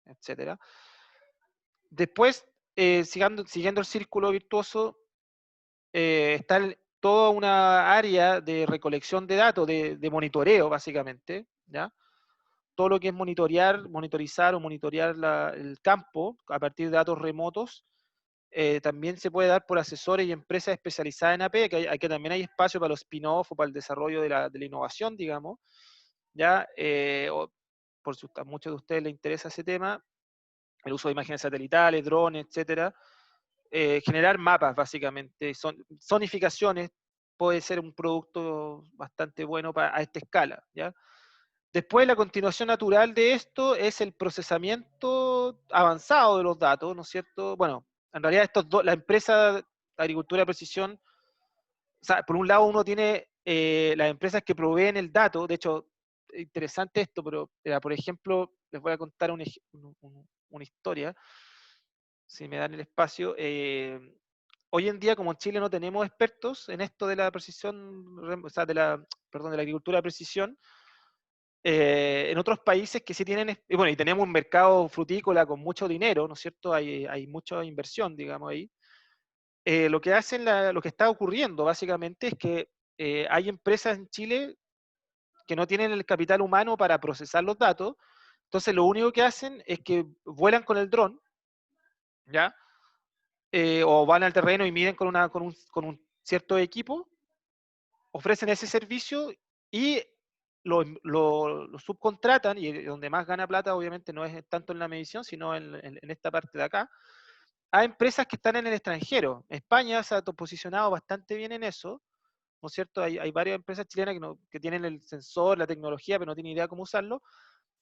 etcétera. Después, siguiendo el círculo virtuoso, está toda una área de recolección de datos, de monitoreo, básicamente, ¿ya? Todo lo que es monitorizar o monitorear el campo a partir de datos remotos, también se puede dar por asesores y empresas especializadas en AP, que también hay espacio para los spin-off o para el desarrollo de la innovación, digamos, ¿ya? Por si a muchos de ustedes les interesa ese tema, el uso de imágenes satelitales, drones, etcétera. Generar mapas, básicamente, zonificaciones puede ser un producto bastante bueno a esta escala, ¿ya? Después, la continuación natural de esto es el procesamiento avanzado de los datos, ¿no es cierto? Bueno, en realidad la empresa de agricultura de precisión, o sea, por un lado uno tiene las empresas que proveen el dato, de hecho, interesante esto, pero por ejemplo, les voy a contar una historia, si me dan el espacio. Hoy en día, como en Chile no tenemos expertos en esto de la precisión, o sea, perdón, de la agricultura de precisión, en otros países que sí tienen, y bueno, y tenemos un mercado frutícola con mucho dinero, ¿no es cierto? Hay mucha inversión, digamos, ahí. Lo que lo que está ocurriendo básicamente es que hay empresas en Chile que no tienen el capital humano para procesar los datos, entonces lo único que hacen es que vuelan con el dron, ¿ya? O van al terreno y miden con un cierto equipo, ofrecen ese servicio y lo subcontratan, y donde más gana plata obviamente no es tanto en la medición, sino en esta parte de acá, a empresas que están en el extranjero. España se ha posicionado bastante bien en eso, ¿no es cierto? Hay varias empresas chilenas que tienen el sensor, la tecnología, pero no tienen idea cómo usarlo,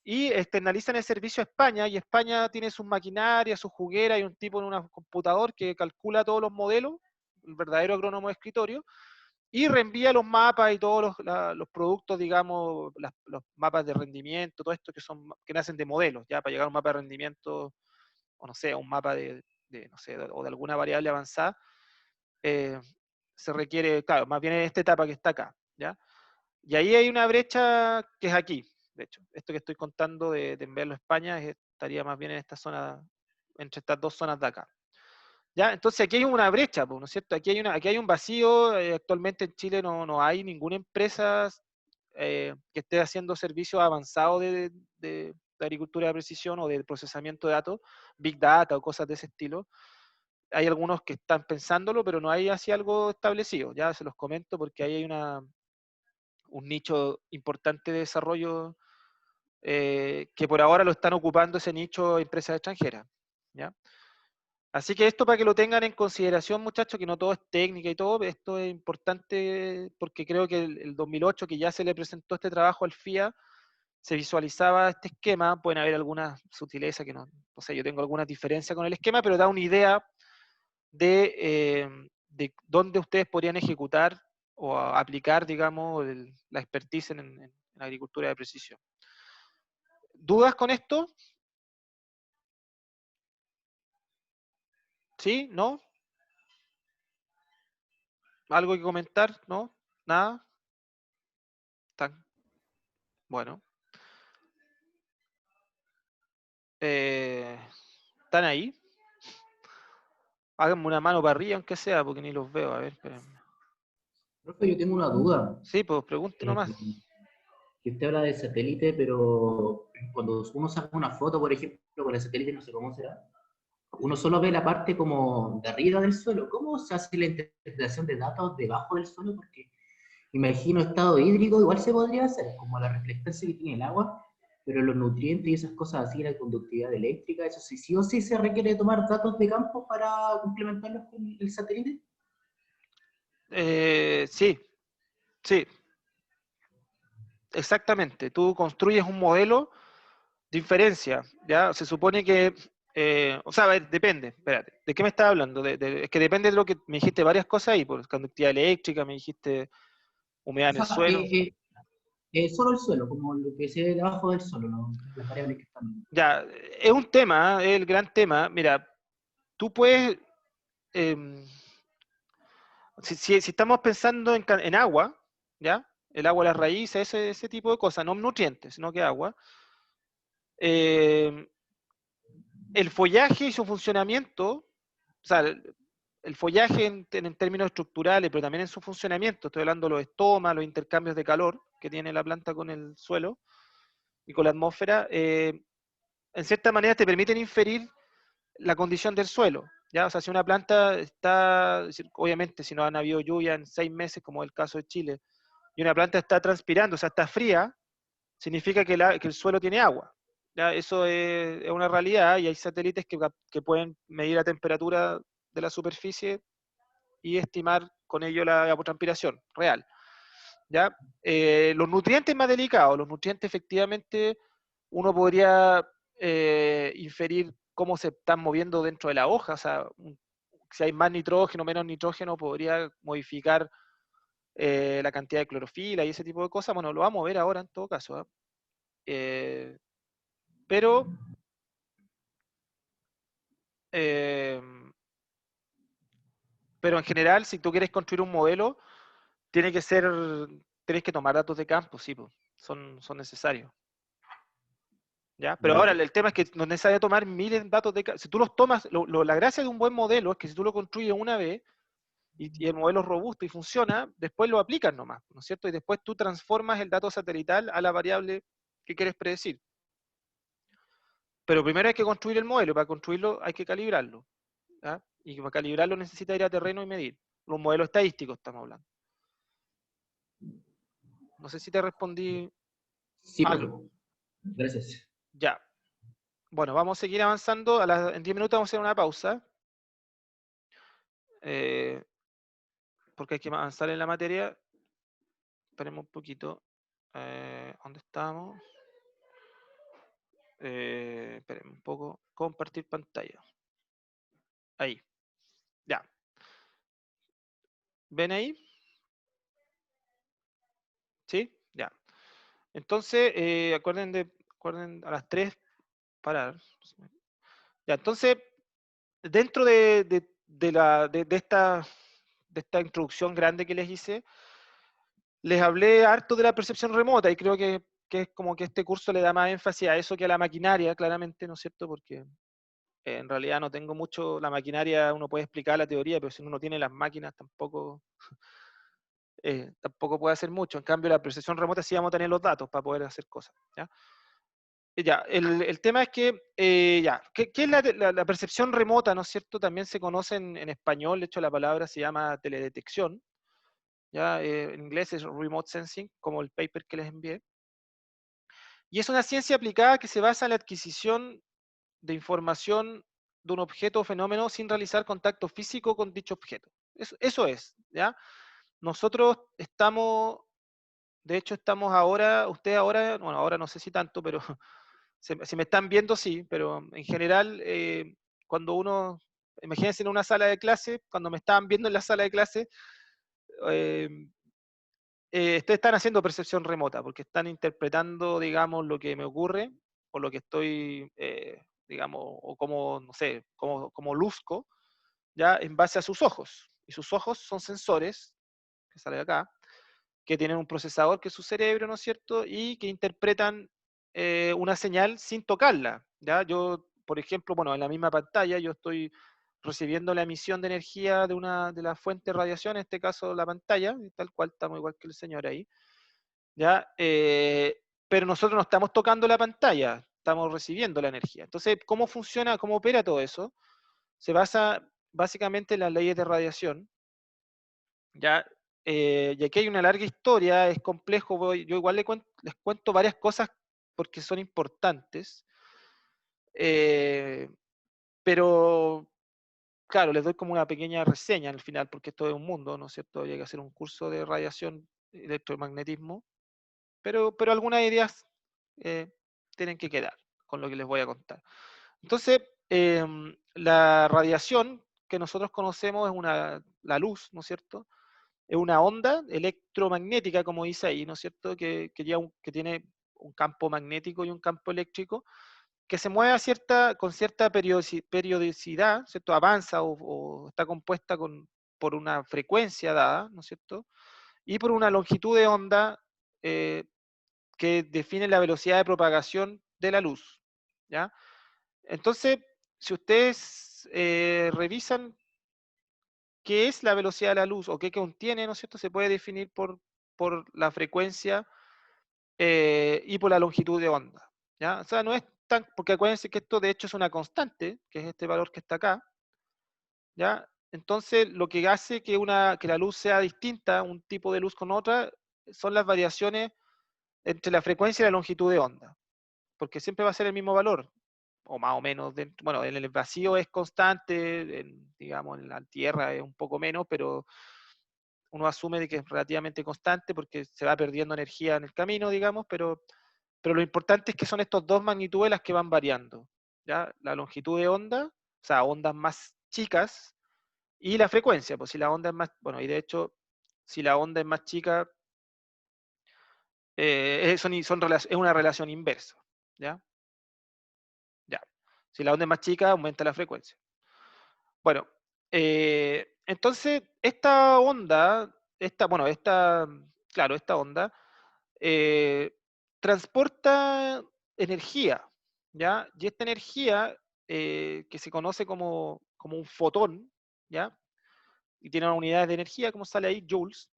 y externalizan el servicio a España, y España tiene sus maquinarias, sus jugueras, y un tipo en un computador que calcula todos los modelos, el verdadero agrónomo de escritorio, y reenvía los mapas y todos los productos, digamos, los mapas de rendimiento, todo esto que nacen de modelos, ya para llegar a un mapa de rendimiento, o no sé, a un mapa no sé, o de alguna variable avanzada, eh, se requiere, claro, más bien en esta etapa que está acá, ¿ya? Y ahí hay una brecha que es aquí, de hecho. Esto que estoy contando de enviarlo a España estaría más bien en esta zona, entre estas dos zonas de acá. ¿Ya? Entonces aquí hay una brecha, ¿no es cierto? Aquí hay un vacío. Actualmente en Chile no hay ninguna empresa que esté haciendo servicios avanzados de agricultura de precisión o de procesamiento de datos, Big Data o cosas de ese estilo. Hay algunos que están pensándolo, pero no hay así algo establecido. Ya se los comento porque ahí hay un nicho importante de desarrollo que por ahora lo están ocupando ese nicho empresas extranjeras. ¿Ya? Así que esto para que lo tengan en consideración, muchachos, que no todo es técnica y todo, esto es importante porque creo que el 2008, que ya se le presentó este trabajo al FIA, se visualizaba este esquema. Pueden haber algunas sutilezas que no sé, yo tengo alguna diferencia con el esquema, pero da una idea de dónde ustedes podrían ejecutar o aplicar, digamos, la expertise en agricultura de precisión. ¿Dudas con esto? ¿Sí? ¿No? ¿Algo que comentar? ¿No? ¿Nada? ¿Están? Bueno. ¿Están ahí? Háganme una mano para arriba, aunque sea, porque ni los veo. A ver, espérenme. Profe, yo tengo una duda. Sí, pues pregunte Eh, nomás. que usted habla de satélite, pero cuando uno saca una foto, por ejemplo, con el satélite, no sé cómo será, uno solo ve la parte como de arriba del suelo. ¿Cómo se hace la interpretación de datos debajo del suelo? Porque imagino estado hídrico, igual se podría hacer, como la reflectancia que tiene el agua, pero los nutrientes y esas cosas así, la conductividad eléctrica, eso sí, sí o sí se requiere tomar datos de campo para complementarlos con el satélite. Sí, sí, exactamente. Tú construyes un modelo de inferencia, ¿ya? Se supone que, o sea, a ver, depende, espérate, ¿de qué me estás hablando? Es que depende de lo que me dijiste varias cosas ahí, por conductividad eléctrica, me dijiste humedad O en el sea, suelo. solo el suelo, como lo que se ve debajo del suelo, las variables que están. Ya, es un tema, es el gran tema. Mira, tú puedes, em, si estamos pensando en agua, ¿ya? El agua, las raíces, ese tipo de cosas, no nutrientes, sino que agua. em, el follaje y su funcionamiento, o sea, el follaje en términos estructurales, pero también en su funcionamiento, estoy hablando de los estomas, los intercambios de calor que tiene la planta con el suelo y con la atmósfera, en cierta manera te permiten inferir la condición del suelo. ¿Ya? O sea, si una planta está, obviamente si no han habido lluvia en 6 meses, como es el caso de Chile, y una planta está transpirando, o sea, está fría, significa que el suelo tiene agua. ¿Ya? Eso es una realidad y hay satélites que pueden medir la temperatura de la superficie y estimar con ello la evapotranspiración real. ¿Ya? Los nutrientes más delicados, los nutrientes efectivamente uno podría inferir cómo se están moviendo dentro de la hoja, o sea, si hay más nitrógeno, menos nitrógeno, podría modificar la cantidad de clorofila y ese tipo de cosas. Bueno, lo vamos a ver ahora en todo caso. ¿Eh? Eh, pero eh, pero en general, si tú quieres construir un modelo, tiene que ser, tienes que tomar datos de campo, sí, pues, son necesarios. ¿Ya? Pero ahora Ya. el tema es que no es necesario tomar miles de datos de campo. Si tú los tomas, la gracia de un buen modelo es que si tú lo construyes una vez y el modelo es robusto y funciona, después lo aplicas nomás, ¿no es cierto? Y después tú transformas el dato satelital a la variable que quieres predecir. Pero primero hay que construir el modelo, para construirlo hay que calibrarlo. ¿Ya? Y para calibrarlo necesita ir a terreno y medir. Los modelos estadísticos estamos hablando. No sé si te respondí Sí, profe. algo. Gracias. Ya. Bueno, vamos a seguir avanzando. En 10 minutos vamos a hacer una pausa. Porque hay que avanzar en la materia. Esperemos un poquito. ¿Dónde estamos? Esperemos un poco. Compartir pantalla. Ahí. Ya. ¿Ven ahí? ¿Sí? Ya. Entonces, acuerden a las 3 parar. Ya, entonces, dentro de esta introducción grande que les hice, les hablé harto de la percepción remota y creo que es como que este curso le da más énfasis a eso que a la maquinaria, claramente, ¿no es cierto? Porque en realidad no tengo mucho, la maquinaria uno puede explicar la teoría, pero si uno no tiene las máquinas tampoco puede hacer mucho. En cambio, la percepción remota sí vamos a tener los datos para poder hacer cosas. ¿Ya? Ya, el tema es que, ya, ¿qué es la percepción remota, ¿no es cierto? También se conoce en español, de hecho la palabra se llama teledetección, ya, en inglés es remote sensing, como el paper que les envié. Y es una ciencia aplicada que se basa en la adquisición de información de un objeto o fenómeno sin realizar contacto físico con dicho objeto. Eso es, ¿ya? Nosotros estamos, de hecho estamos ahora, ustedes ahora, bueno, ahora no sé si tanto, pero si me están viendo, sí, pero en general, cuando uno, imagínense en una sala de clase, cuando me estaban viendo en la sala de clase, eh, ustedes están haciendo percepción remota, porque están interpretando, digamos, lo que me ocurre, o lo que estoy, digamos, o como, no sé, como luzco, ya en base a sus ojos. Y sus ojos son sensores, que sale de acá, que tienen un procesador que es su cerebro, ¿no es cierto? Y que interpretan una señal sin tocarla, ¿ya? Yo, por ejemplo, bueno, en la misma pantalla yo estoy recibiendo la emisión de energía de la fuente de radiación, en este caso la pantalla, tal cual, estamos igual que el señor ahí, ¿ya? Pero nosotros no estamos tocando la pantalla, estamos recibiendo la energía. Entonces, ¿cómo funciona, cómo opera todo eso? Se basa básicamente en las leyes de radiación, ¿ya? Y aquí hay una larga historia, es complejo, yo igual les cuento varias cosas porque son importantes, pero claro, les doy como una pequeña reseña al final, porque esto es un mundo, ¿no es cierto? Hay que hacer un curso de radiación, electromagnetismo, pero algunas ideas tienen que quedar con lo que les voy a contar. Entonces, la radiación que nosotros conocemos es la luz, ¿no es cierto? Es una onda electromagnética, como dice ahí, ¿no es cierto? Que tiene un campo magnético y un campo eléctrico, que se mueve con cierta periodicidad, ¿cierto? Avanza o está compuesta por una frecuencia dada, ¿no es cierto? Y por una longitud de onda eh, que define la velocidad de propagación de la luz, ¿ya? Entonces, si ustedes revisan qué es la velocidad de la luz o qué contiene, ¿no es cierto? Se puede definir por la frecuencia y por la longitud de onda, ¿ya? O sea, no es tan, porque acuérdense que esto de hecho es una constante, que es este valor que está acá, ¿ya? Entonces, lo que hace que la luz sea distinta, un tipo de luz con otra, son las variaciones entre la frecuencia y la longitud de onda, porque siempre va a ser el mismo valor, o más o menos, bueno, en el vacío es constante, digamos, en la Tierra es un poco menos, pero uno asume de que es relativamente constante porque se va perdiendo energía en el camino, digamos, pero lo importante es que son estos dos magnitudes las que van variando, ¿ya? La longitud de onda, o sea, ondas más chicas, y la frecuencia, pues si la onda es más, bueno, y de hecho, si la onda es más chica, es una relación inversa, ¿ya? Ya. Si la onda es más chica, aumenta la frecuencia. Bueno, entonces, claro, esta onda eh, transporta energía, ¿ya? Y esta energía, que se conoce como un fotón, ¿ya? Y tiene unas unidades de energía, como sale ahí, joules,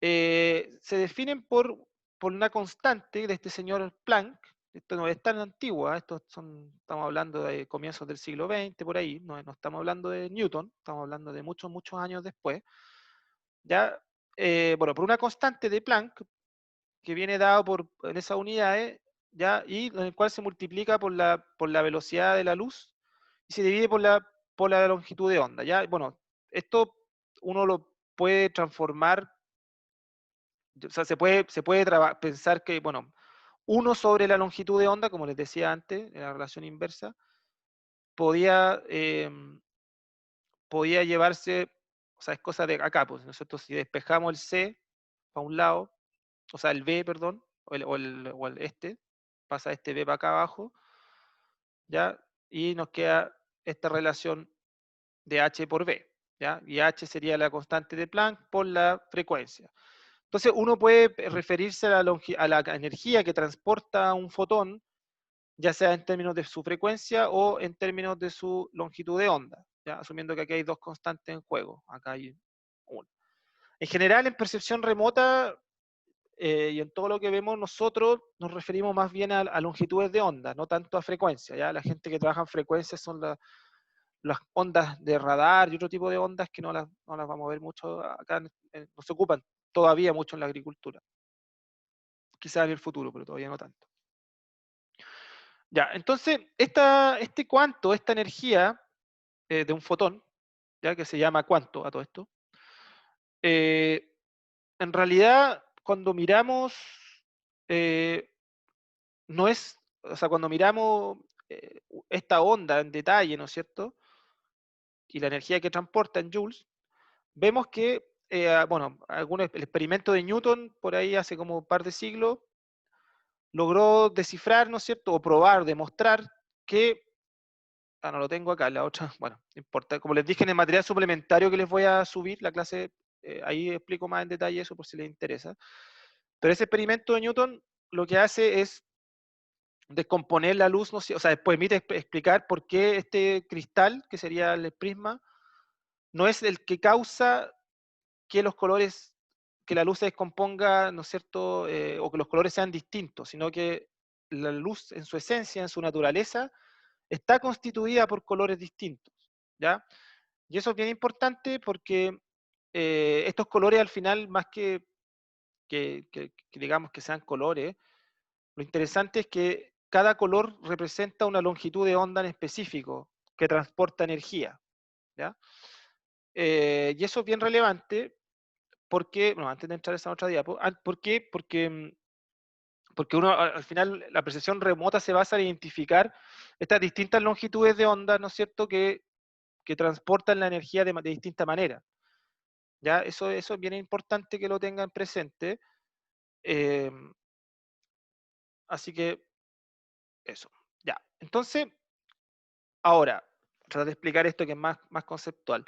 se definen por una constante de este señor Planck. Esto no es tan antigua, estamos hablando de comienzos del siglo XX, por ahí, no estamos hablando de Newton, estamos hablando de muchos, muchos años después, ¿ya? Bueno, por una constante de Planck, que viene dado en esas unidades, ¿ya? Y en el cual se multiplica por la velocidad de la luz y se divide por la longitud de onda, ¿ya? Bueno, esto uno lo puede transformar, o sea, se puede pensar que, bueno, 1 sobre la longitud de onda, como les decía antes, en la relación inversa, podía, podía llevarse, o sea, es cosa de acá, pues nosotros si despejamos el C para un lado, o sea, el B, perdón, o el pasa este B para acá abajo, ¿ya? Y nos queda esta relación de H por B, ¿ya? Y H sería la constante de Planck por la frecuencia. Entonces, uno puede referirse a la energía que transporta un fotón, ya sea en términos de su frecuencia o en términos de su longitud de onda, ¿ya? Asumiendo que aquí hay dos constantes en juego. Acá hay una. En general, en percepción remota y en todo lo que vemos nosotros, nos referimos más bien a longitudes de onda, no tanto a frecuencia, ¿ya? La gente que trabaja en frecuencias son las ondas de radar y otro tipo de ondas que no las vamos a ver mucho acá, no se ocupan todavía mucho en la agricultura. Quizás en el futuro, pero todavía no tanto. Ya, entonces, esta energía de un fotón, ya que se llama cuánto a todo esto, eh, en realidad, cuando miramos, eh, no es, o sea, cuando miramos esta onda en detalle, ¿no es cierto? Y la energía que transporta en joules, vemos que, bueno, el experimento de Newton, por ahí hace como un par de siglos, logró descifrar, ¿no es cierto? O probar, demostrar que, no lo tengo acá, la otra, bueno, no importa. Como les dije en el material suplementario que les voy a subir, la clase, ahí explico más en detalle eso por si les interesa. Pero ese experimento de Newton lo que hace es descomponer la luz, ¿no? O sea, permite explicar por qué este cristal, que sería el prisma, no es el que causa que los colores, que la luz se descomponga, ¿no es cierto?, o que los colores sean distintos, sino que la luz en su esencia, en su naturaleza, está constituida por colores distintos, ¿ya? Y eso es bien importante porque estos colores al final, más que digamos que sean colores, lo interesante es que cada color representa una longitud de onda en específico que transporta energía, ¿ya? Y eso es bien relevante porque, bueno, antes de entrar a esa otra diapo, ¿por qué? Porque uno al final la percepción remota se basa en identificar estas distintas longitudes de onda, ¿no es cierto?, que transportan la energía de distinta manera. ¿Ya? Eso es bien importante que lo tengan presente. eh, Así que eso. Ya. Entonces, ahora, tratar de explicar esto que es más conceptual.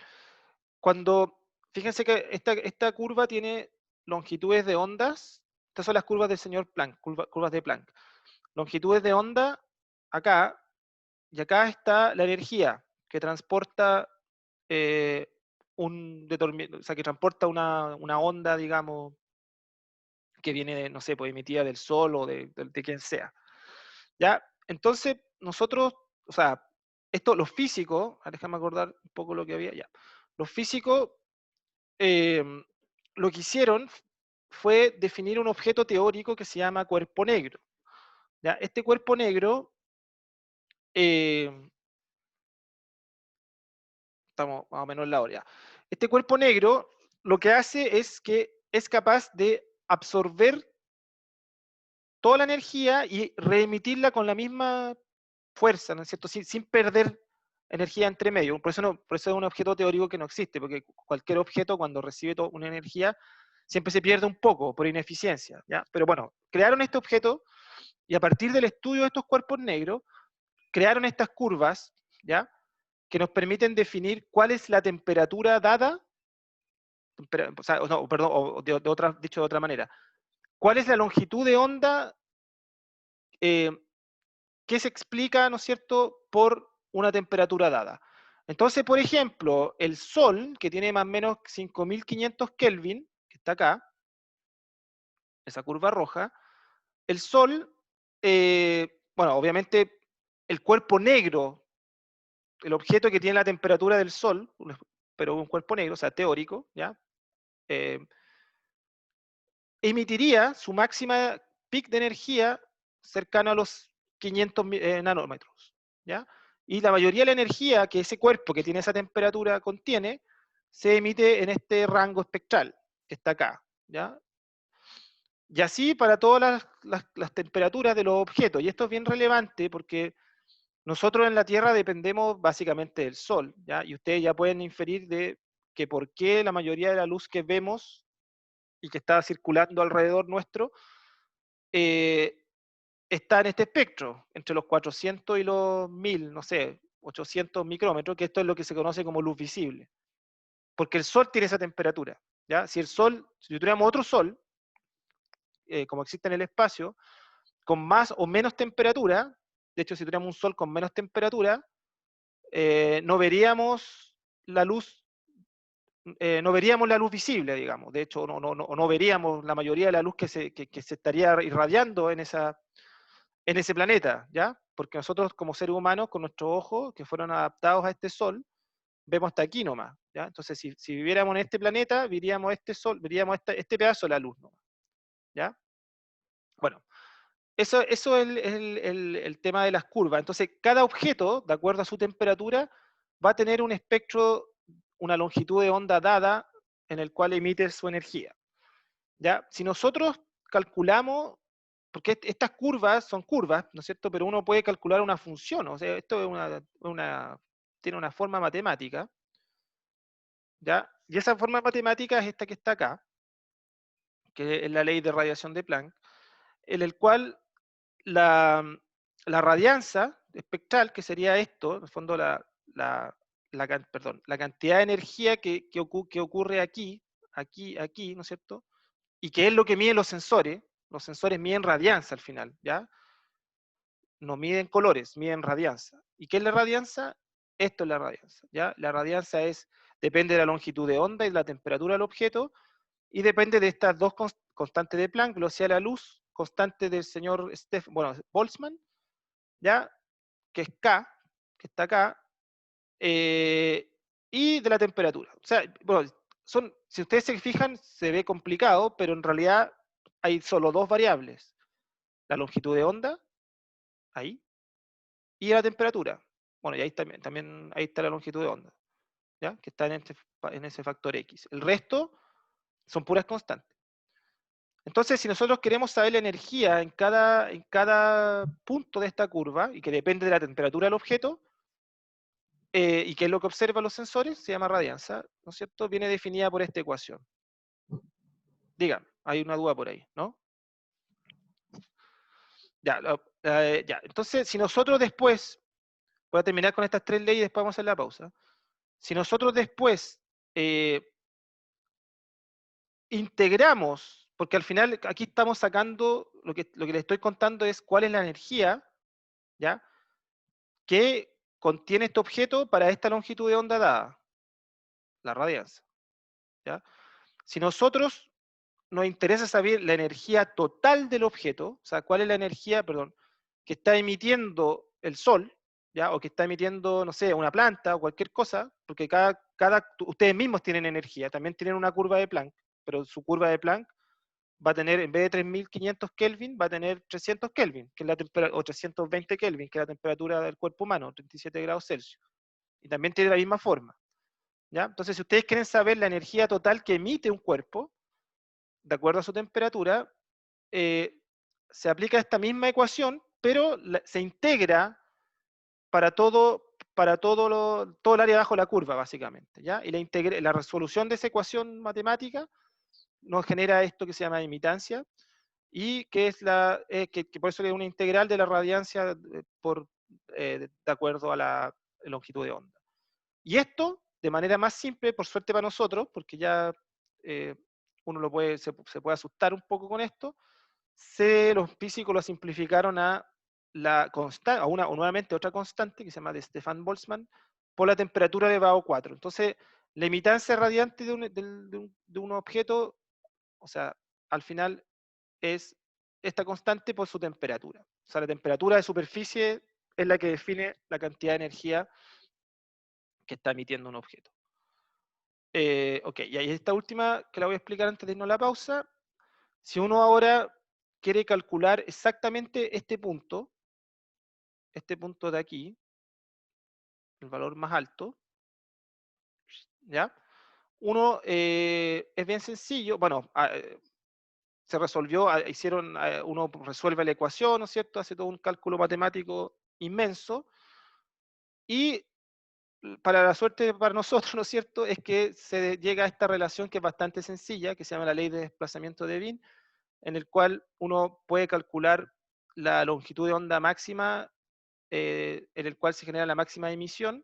Fíjense que esta curva tiene longitudes de ondas. Estas son las curvas del señor Planck, curvas de Planck. Longitudes de onda acá, y acá está la energía que transporta o sea, que transporta una onda, digamos, que viene, no sé, pues emitida del sol o de quien sea. ¿Ya? Entonces, nosotros, o sea, los físicos, déjame acordar un poco lo que había ya. Los físicos eh, lo que hicieron fue definir un objeto teórico que se llama cuerpo negro. ¿Ya? Este cuerpo negro, estamos más o menos en la hora ya. Este cuerpo negro lo que hace es que es capaz de absorber toda la energía y reemitirla con la misma fuerza, ¿no es cierto? Sin perder energía entre medio. Por eso es un objeto teórico que no existe, porque cualquier objeto cuando recibe una energía siempre se pierde un poco por ineficiencia, ¿ya? Pero bueno, crearon este objeto y a partir del estudio de estos cuerpos negros, crearon estas curvas, ¿ya? Que nos permiten definir cuál es la temperatura dada, o sea, no, perdón, dicho de otra manera, cuál es la longitud de onda que se explica, ¿no es cierto?, por una temperatura dada. Entonces, por ejemplo, el Sol, que tiene más o menos 5500 Kelvin, que está acá, esa curva roja, el Sol, bueno, obviamente el cuerpo negro, el objeto que tiene la temperatura del Sol, pero un cuerpo negro, o sea, teórico, ¿ya? Emitiría su máxima peak de energía cercano a los 500 nanómetros, ¿ya? Y la mayoría de la energía que ese cuerpo que tiene esa temperatura contiene, se emite en este rango espectral, que está acá, ¿ya? Y así para todas las temperaturas de los objetos. Y esto es bien relevante porque nosotros en la Tierra dependemos básicamente del Sol, ¿ya? Y ustedes ya pueden inferir de que por qué la mayoría de la luz que vemos y que está circulando alrededor nuestro, está en este espectro, entre los 400 y los 1000, no sé, 800 micrómetros, que esto es lo que se conoce como luz visible. Porque el Sol tiene esa temperatura, ¿ya? Si tuviéramos otro Sol, como existe en el espacio, con más o menos temperatura, de hecho, si tuviéramos un Sol con menos temperatura, no veríamos la luz, no veríamos la luz visible, digamos. De hecho, no veríamos la mayoría de la luz que se estaría irradiando en ese planeta, ¿ya? Porque nosotros como seres humanos, con nuestros ojos, que fueron adaptados a este Sol, vemos hasta aquí nomás, ¿ya? Entonces, si viviéramos en este planeta, veríamos este Sol, veríamos este pedazo de la luz nomás, ¿ya? Bueno, eso es el tema de las curvas. Entonces, cada objeto, de acuerdo a su temperatura, va a tener un espectro, una longitud de onda dada en el cual emite su energía, ¿ya? Si nosotros calculamos, porque estas curvas son curvas, ¿no es cierto? Pero uno puede calcular una función, o sea, esto es tiene una forma matemática, ¿ya? Y esa forma matemática es esta que está acá, que es la ley de radiación de Planck, en el cual la, la radianza espectral, que sería esto, en el fondo la cantidad de energía que ocurre aquí, ¿no es cierto? Y que es lo que miden los sensores miden radianza al final, ¿ya? no miden colores, miden radianza. ¿Y qué es la radianza? Esto es la radianza, ¿ya? La radianza depende de la longitud de onda y de la temperatura del objeto, y depende de estas dos constantes de Planck, velocidad de la luz, constante del señor Boltzmann, ¿ya? Que es K, que está acá, y de la temperatura. O sea, bueno, si ustedes se fijan, se ve complicado, pero en realidad hay solo dos variables. La longitud de onda, ahí, y la temperatura. Bueno, y ahí también ahí está la longitud de onda, ¿ya? Que está en ese factor X. El resto son puras constantes. Entonces, si nosotros queremos saber la energía en cada punto de esta curva, y que depende de la temperatura del objeto, y que es lo que observan los sensores, se llama radianza, ¿no es cierto? Viene definida por esta ecuación. Díganme, hay una duda por ahí, ¿no? Ya, ya. Entonces, si nosotros después, voy a terminar con estas tres leyes y después vamos a hacer la pausa. Si nosotros después integramos, porque al final aquí estamos sacando, lo que les estoy contando es cuál es la energía, ¿ya? Que contiene este objeto para esta longitud de onda dada, la radianza, ¿ya? Si nosotros nos interesa saber la energía total del objeto, o sea, cuál es la energía, perdón, que está emitiendo el Sol, ¿ya? O que está emitiendo, no sé, una planta o cualquier cosa, porque ustedes mismos tienen energía, también tienen una curva de Planck, pero su curva de Planck va a tener, en vez de 3500 Kelvin, va a tener 300 Kelvin, que es la temperatura, o 320 Kelvin, que es la temperatura del cuerpo humano, 37 grados Celsius. Y también tiene la misma forma, ¿ya? Entonces, si ustedes quieren saber la energía total que emite un cuerpo, de acuerdo a su temperatura, se aplica esta misma ecuación, pero se integra todo el área bajo la curva, básicamente, ¿ya? Y la resolución de esa ecuación matemática nos genera esto que se llama imitancia, y que es que por eso es una integral de la radiancia de acuerdo a la longitud de onda. Y esto, de manera más simple, por suerte para nosotros, porque ya uno se puede asustar un poco con esto, los físicos lo simplificaron a la constante, o nuevamente otra constante que se llama de Stefan Boltzmann, por la temperatura elevado a 4. Entonces, la imitancia radiante de un objeto, o sea, al final es esta constante por su temperatura. O sea, la temperatura de superficie es la que define la cantidad de energía que está emitiendo un objeto. Ok, y ahí esta última que la voy a explicar antes de irnos a la pausa. Si uno ahora quiere calcular exactamente este punto de aquí, el valor más alto, ¿ya? Es bien sencillo, bueno, se resolvió, uno resuelve la ecuación, ¿no es cierto? Hace todo un cálculo matemático inmenso, y para la suerte para nosotros, ¿no es cierto?, es que se llega a esta relación que es bastante sencilla, que se llama la ley de desplazamiento de Wien, en el cual uno puede calcular la longitud de onda máxima, en el cual se genera la máxima emisión,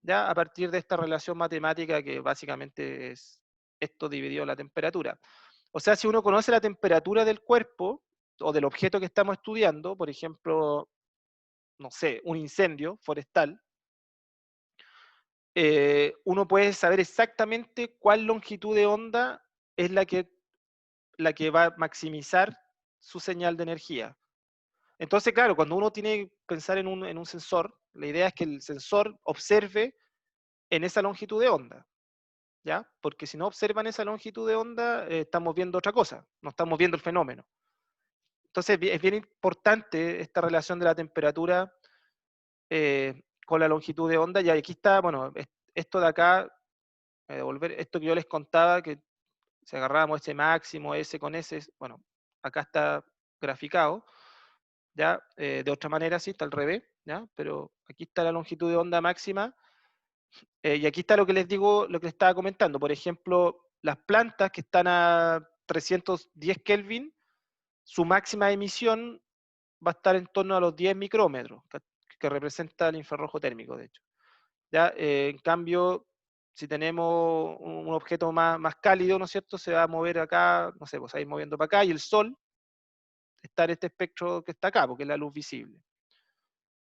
ya a partir de esta relación matemática que básicamente es esto dividido la temperatura. O sea, si uno conoce la temperatura del cuerpo o del objeto que estamos estudiando, por ejemplo, no sé, un incendio forestal, uno puede saber exactamente cuál longitud de onda es la que va a maximizar su señal de energía. Entonces, claro, cuando uno tiene que pensar en un sensor, la idea es que el sensor observe en esa longitud de onda, ¿ya? Porque si no observan esa longitud de onda, estamos viendo otra cosa, no estamos viendo el fenómeno. Entonces, es bien importante esta relación de la temperatura con la longitud de onda, y aquí está, bueno, esto de acá, esto que yo les contaba, que si agarrábamos ese máximo, S con S, bueno, acá está graficado, ¿ya? De otra manera sí, está al revés, ¿ya? Pero aquí está la longitud de onda máxima, y aquí está lo que les digo, lo que les estaba comentando. Por ejemplo, las plantas que están a 310 Kelvin, su máxima emisión va a estar en torno a los 10 micrómetros, que representa el infrarrojo térmico, de hecho. ¿Ya? En cambio, si tenemos un objeto más cálido, ¿no es cierto?, se va a mover acá, no sé, pues va a ir moviendo para acá, y el Sol está en este espectro que está acá, porque es la luz visible.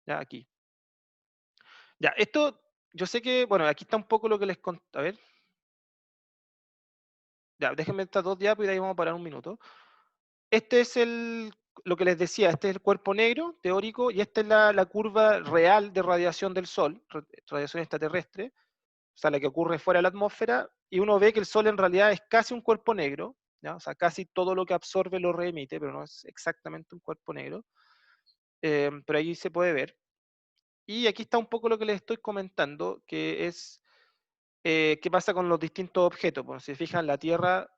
ya aquí. Ya, esto, yo sé que, bueno, aquí está un poco lo que les conté, a ver. Ya, déjenme estas 2 diapos y de ahí vamos a parar un minuto. Este es lo que les decía, este es el cuerpo negro teórico y esta es la curva real de radiación del Sol, radiación extraterrestre, o sea, la que ocurre fuera de la atmósfera, y uno ve que el Sol en realidad es casi un cuerpo negro, ¿ya? O sea, casi todo lo que absorbe lo reemite, pero no es exactamente un cuerpo negro, pero ahí se puede ver. Y aquí está un poco lo que les estoy comentando, que es qué pasa con los distintos objetos. Bueno, si se fijan, la Tierra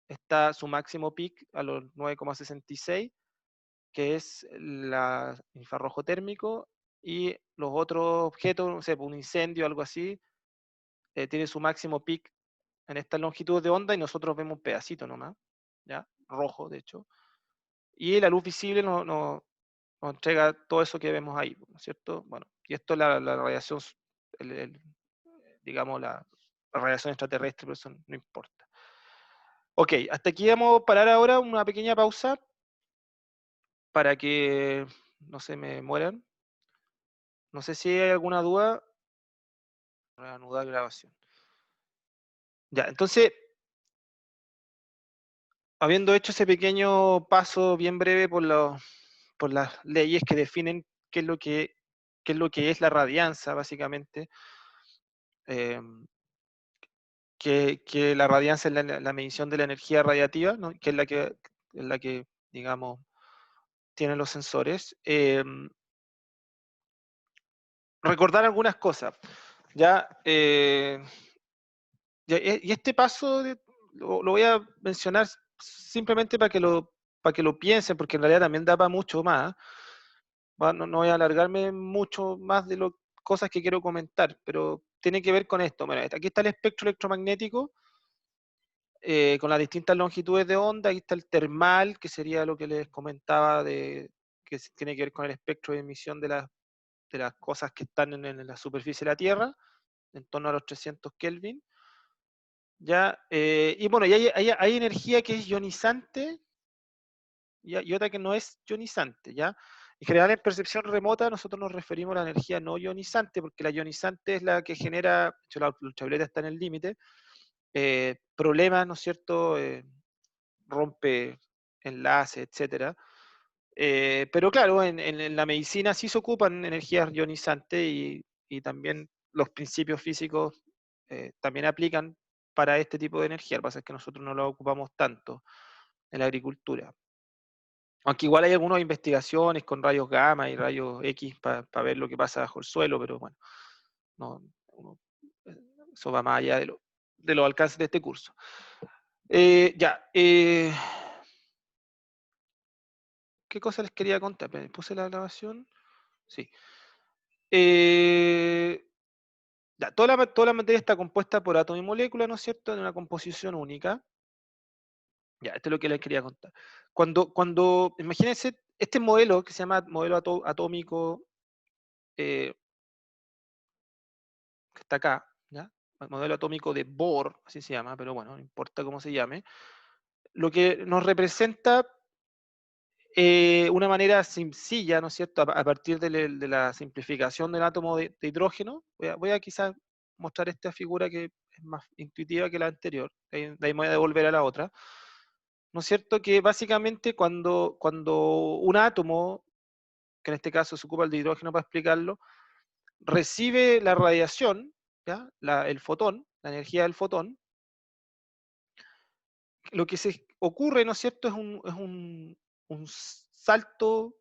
está su máximo peak a los 9,66, que es el infrarrojo térmico, y los otros objetos, no sé, un incendio o algo así, tiene su máximo peak en esta longitud de onda y nosotros vemos un pedacito nomás, ¿ya? Rojo, de hecho. Y la luz visible nos entrega todo eso que vemos ahí, ¿no es cierto? Bueno, y esto es la radiación, digamos, la radiación extraterrestre, pero eso no importa. Ok, hasta aquí vamos a parar ahora, una pequeña pausa para que no se me mueran. No sé si hay alguna duda. Reanudar grabación. Ya, entonces, habiendo hecho ese pequeño paso bien breve por las leyes que definen qué es lo que es la radianza, básicamente, eh, que la radianza es la medición de la energía radiativa, ¿no? Que es la que, digamos, tienen los sensores. Recordar algunas cosas. Ya, y este paso lo voy a mencionar simplemente para que lo piensen, porque en realidad también da para mucho más. No voy a alargarme mucho más de las cosas que quiero comentar, pero tiene que ver con esto. Bueno, aquí está el espectro electromagnético, con las distintas longitudes de onda. Aquí está el termal, que sería lo que les comentaba, que tiene que ver con el espectro de emisión de las cosas que están en la superficie de la Tierra, en torno a los 300 Kelvin. ¿Ya? Y bueno, y hay energía que es ionizante, ¿ya? Y otra que no es ionizante, ¿ya? En general, en percepción remota, nosotros nos referimos a la energía no ionizante, porque la ionizante es la que genera, de hecho, la ultravioleta está en el límite, problemas, ¿no es cierto? Rompe enlaces, etcétera. Pero claro, en la medicina sí se ocupan energías ionizantes y también los principios físicos también aplican para este tipo de energía. Lo que pasa es que nosotros no lo ocupamos tanto en la agricultura. Aunque igual hay algunas investigaciones con rayos gamma y rayos X para ver lo que pasa bajo el suelo, pero bueno, no, eh, eso va más allá de los alcances de este curso. Ya, ¿qué cosa les quería contar? ¿Puse la grabación? Sí. Ya, toda la materia está compuesta por átomo y molécula, ¿no es cierto? En una composición única. Ya, esto es lo que les quería contar. Imagínense, este modelo que se llama modelo atómico, que está acá, ¿ya? El modelo atómico de Bohr, así se llama, pero bueno, no importa cómo se llame, lo que nos representa una manera sencilla, ¿no es cierto?, a partir de la simplificación del átomo de hidrógeno. Voy a quizás mostrar esta figura que es más intuitiva que la anterior, de ahí me voy a devolver a la otra. ¿No es cierto? Que básicamente cuando un átomo, que en este caso se ocupa el de hidrógeno para explicarlo, recibe la radiación, ¿ya? El fotón, la energía del fotón, lo que se ocurre, ¿no es cierto?, es un salto,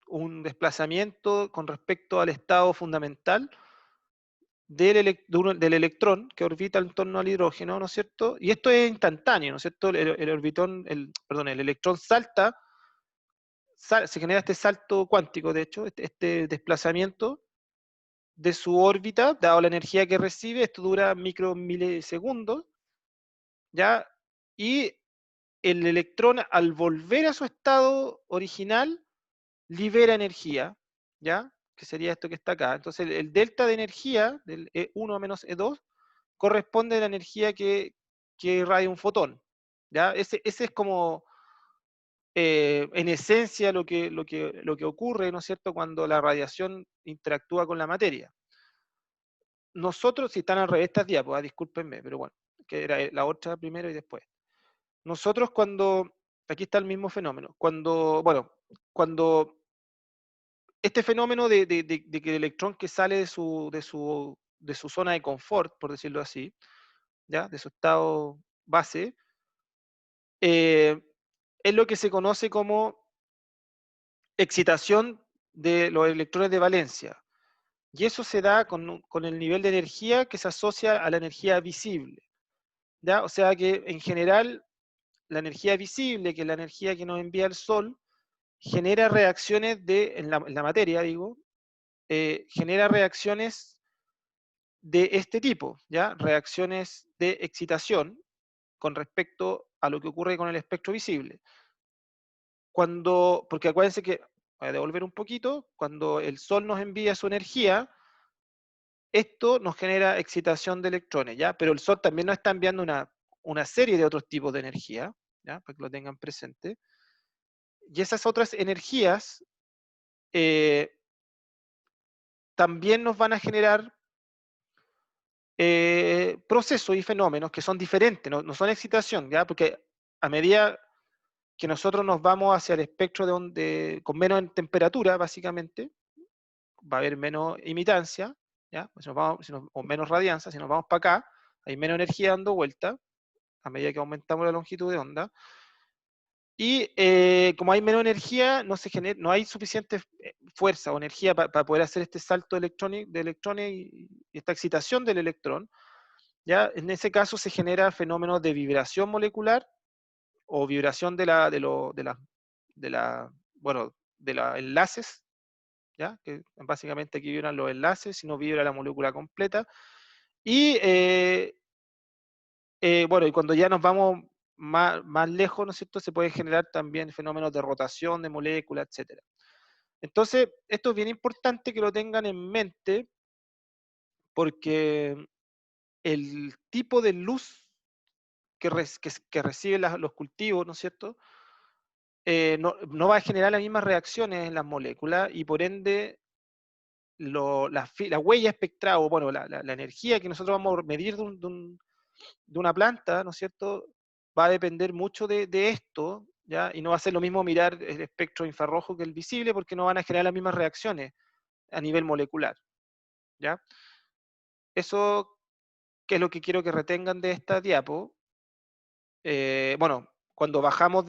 un desplazamiento con respecto al estado fundamental del electrón que orbita en torno al hidrógeno, ¿no es cierto? Y esto es instantáneo, ¿no es cierto? El electrón salta, se genera este salto cuántico, de hecho, este desplazamiento de su órbita, dado la energía que recibe. Esto dura micromilisegundos, ¿ya? Y el electrón, al volver a su estado original, libera energía, ¿ya? Que sería esto que está acá. Entonces, el delta de energía, del E1 menos E2, corresponde a la energía que irradia un fotón, ¿ya? Ese es como en esencia lo que ocurre, ¿no es cierto?, cuando la radiación interactúa con la materia. Nosotros, si están al revés estas diapos, discúlpenme, pero bueno, que era la otra primero y después. Nosotros aquí está el mismo fenómeno, cuando este fenómeno de que el electrón que sale de su zona de confort, por decirlo así, ¿ya?, de su estado base, eh, es lo que se conoce como excitación de los electrones de valencia. Y eso se da con el nivel de energía que se asocia a la energía visible, ¿ya? O sea que en general la energía visible, que es la energía que nos envía el Sol, genera reacciones en la materia, digo, genera reacciones de este tipo, ¿ya? Reacciones de excitación con respecto a lo que ocurre con el espectro visible. Porque acuérdense que, voy a devolver un poquito, cuando el Sol nos envía su energía, esto nos genera excitación de electrones, ¿ya? Pero el Sol también nos está enviando una serie de otros tipos de energía, ¿ya?, para que lo tengan presente. Y esas otras energías también nos van a generar procesos y fenómenos que son diferentes, no son excitación, ¿ya? Porque a medida que nosotros nos vamos hacia el espectro con menos temperatura, básicamente, va a haber menos imitancia, ¿ya? O menos radianza, si nos vamos para acá, hay menos energía dando vuelta, a medida que aumentamos la longitud de onda. Y como hay menos energía, no hay suficiente fuerza o energía para poder hacer este salto de electrones y esta excitación del electrón. ¿Ya? En ese caso se genera fenómenos de vibración molecular o vibración de los enlaces, ¿ya? Que básicamente aquí vibran los enlaces, si no vibra la molécula completa. Y y cuando ya nos vamos más lejos, ¿no es cierto?, se pueden generar también fenómenos de rotación de moléculas, etc. Entonces, esto es bien importante que lo tengan en mente, porque el tipo de luz que reciben los cultivos, ¿no es cierto?, no va a generar las mismas reacciones en las moléculas y por ende la huella espectral, o bueno, la energía que nosotros vamos a medir de una planta, ¿no es cierto?, va a depender mucho de esto, ¿ya? Y no va a ser lo mismo mirar el espectro infrarrojo que el visible, porque no van a generar las mismas reacciones a nivel molecular, ¿ya? Eso, que es lo que quiero que retengan de esta diapo. Cuando bajamos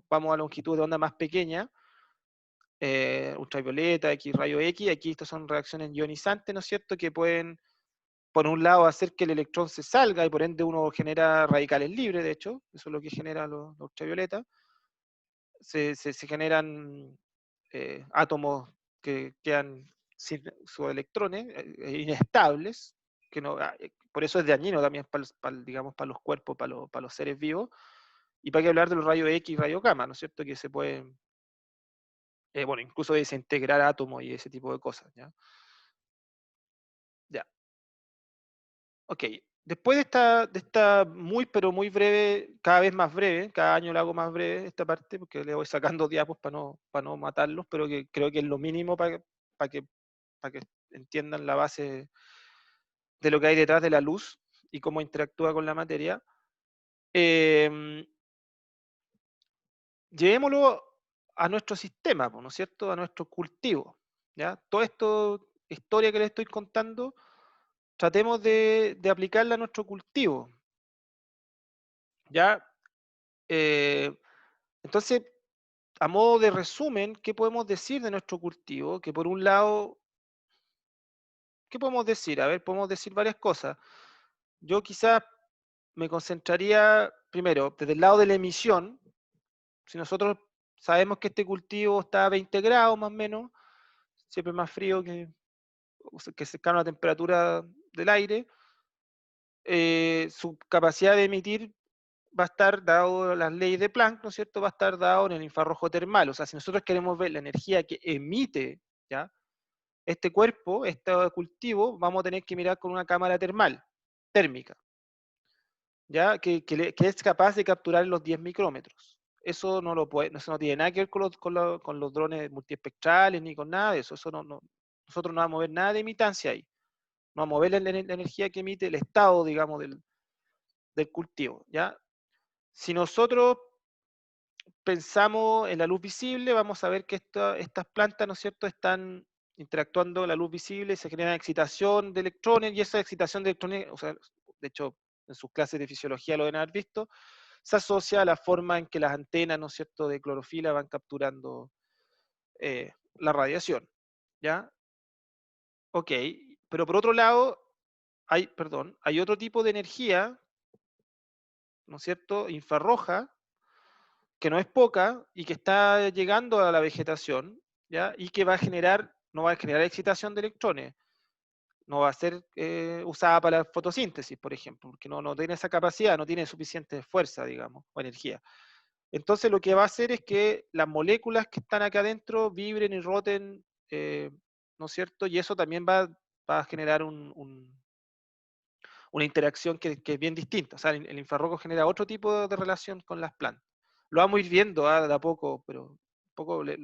vamos a longitud de onda más pequeña, ultravioleta, rayo X, aquí estas son reacciones ionizantes, ¿no es cierto?, que pueden, por un lado, hacer que el electrón se salga y por ende uno genera radicales libres, de hecho, eso es lo que genera los ultravioletas. Se generan átomos que quedan sin sus electrones, inestables, por eso es dañino también digamos, para los cuerpos, para los seres vivos. Y para qué hablar de los rayos X y rayos gamma, ¿no es cierto?, que se pueden, incluso desintegrar átomos y ese tipo de cosas, ¿ya? Ya. Ok. Después de esta muy, pero muy breve, cada vez más breve, cada año la hago más breve esta parte, porque le voy sacando diapos para no matarlos, pero que creo que es lo mínimo para que entiendan la base de lo que hay detrás de la luz y cómo interactúa con la materia. Llevémoslo a nuestro sistema, ¿no es cierto?, a nuestro cultivo, ¿ya? Toda esta historia que les estoy contando, tratemos de aplicarla a nuestro cultivo, ¿ya? Entonces, a modo de resumen, ¿qué podemos decir de nuestro cultivo? Que por un lado, ¿qué podemos decir? A ver, podemos decir varias cosas. Yo quizás me concentraría, primero, desde el lado de la emisión. Si nosotros sabemos que este cultivo está a 20 grados más o menos, siempre más frío que cercano a la temperatura del aire, su capacidad de emitir va a estar dado las leyes de Planck, ¿no es cierto?, va a estar dado en el infrarrojo termal. O sea, si nosotros queremos ver la energía que emite, ¿ya?, este cuerpo, este cultivo, vamos a tener que mirar con una cámara térmica, ¿ya?, que es capaz de capturar los 10 micrómetros. eso no lo puede, eso no tiene nada que ver con los drones multiespectrales ni con nada de eso. Nosotros no vamos a mover nada de emitancia ahí. No vamos a mover la energía que emite el estado, digamos, del cultivo, ¿ya? Si nosotros pensamos en la luz visible, vamos a ver que estas plantas, ¿no es cierto?, están interactuando en la luz visible, se genera excitación de electrones, y esa excitación de electrones, o sea, de hecho, en sus clases de fisiología lo deben haber visto, se asocia a la forma en que las antenas, ¿no es cierto?, de clorofila van capturando la radiación, ¿ya? Ok, pero por otro lado, hay otro tipo de energía, ¿no es cierto?, infrarroja, que no es poca y que está llegando a la vegetación, ¿ya? Y que no va a generar excitación de electrones, no va a ser usada para la fotosíntesis, por ejemplo, porque no tiene esa capacidad, no tiene suficiente fuerza, digamos, o energía. Entonces lo que va a hacer es que las moléculas que están acá adentro vibren y roten, ¿no es cierto? Y eso también va a generar una interacción que es bien distinta. O sea, el infrarrojo genera otro tipo de relación con las plantas. Lo vamos a ir viendo de a poco, pero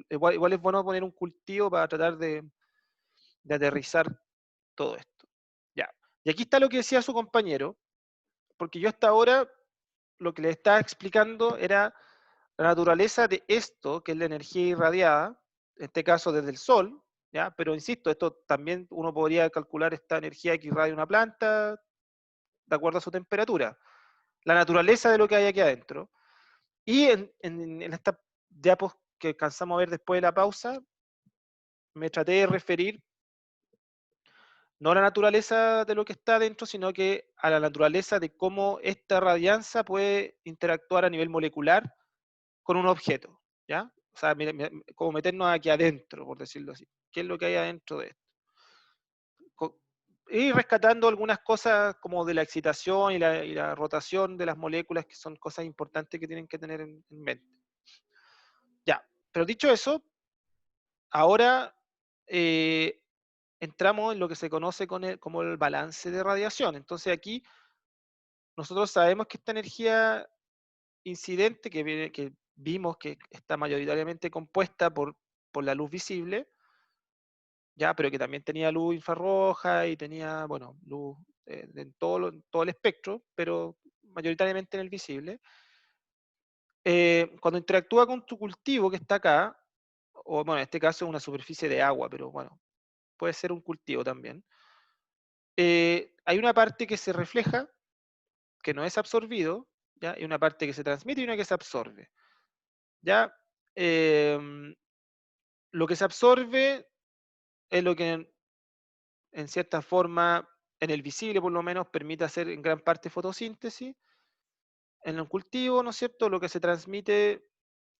igual es bueno poner un cultivo para tratar de aterrizar todo esto. Ya. Y aquí está lo que decía su compañero, porque yo hasta ahora lo que le estaba explicando era la naturaleza de esto, que es la energía irradiada, en este caso desde el sol, ¿ya? Pero insisto, esto también uno podría calcular esta energía que irradia una planta de acuerdo a su temperatura, la naturaleza de lo que hay aquí adentro. Y en esta diapos que alcanzamos a ver después de la pausa, me traté de referir no a la naturaleza de lo que está adentro, sino que a la naturaleza de cómo esta radianza puede interactuar a nivel molecular con un objeto, ¿ya? O sea, como meternos aquí adentro, por decirlo así. ¿Qué es lo que hay adentro de esto? Y rescatando algunas cosas como de la excitación y la rotación de las moléculas, que son cosas importantes que tienen que tener en mente. Ya, pero dicho eso, ahora entramos en lo que se conoce como el balance de radiación. Entonces aquí nosotros sabemos que esta energía incidente que vimos que está mayoritariamente compuesta por la luz visible, ya, pero que también tenía luz infrarroja y tenía, bueno, luz en todo el espectro, pero mayoritariamente en el visible. Cuando interactúa con tu cultivo que está acá, o bueno, en este caso es una superficie de agua, pero bueno, puede ser un cultivo también, hay una parte que se refleja, que no es absorbido, ¿ya? Y una parte que se transmite y una que se absorbe. ¿Ya? Lo que se absorbe es lo que en cierta forma, en el visible por lo menos, permite hacer en gran parte fotosíntesis. En el cultivo, ¿no es cierto? Lo que se transmite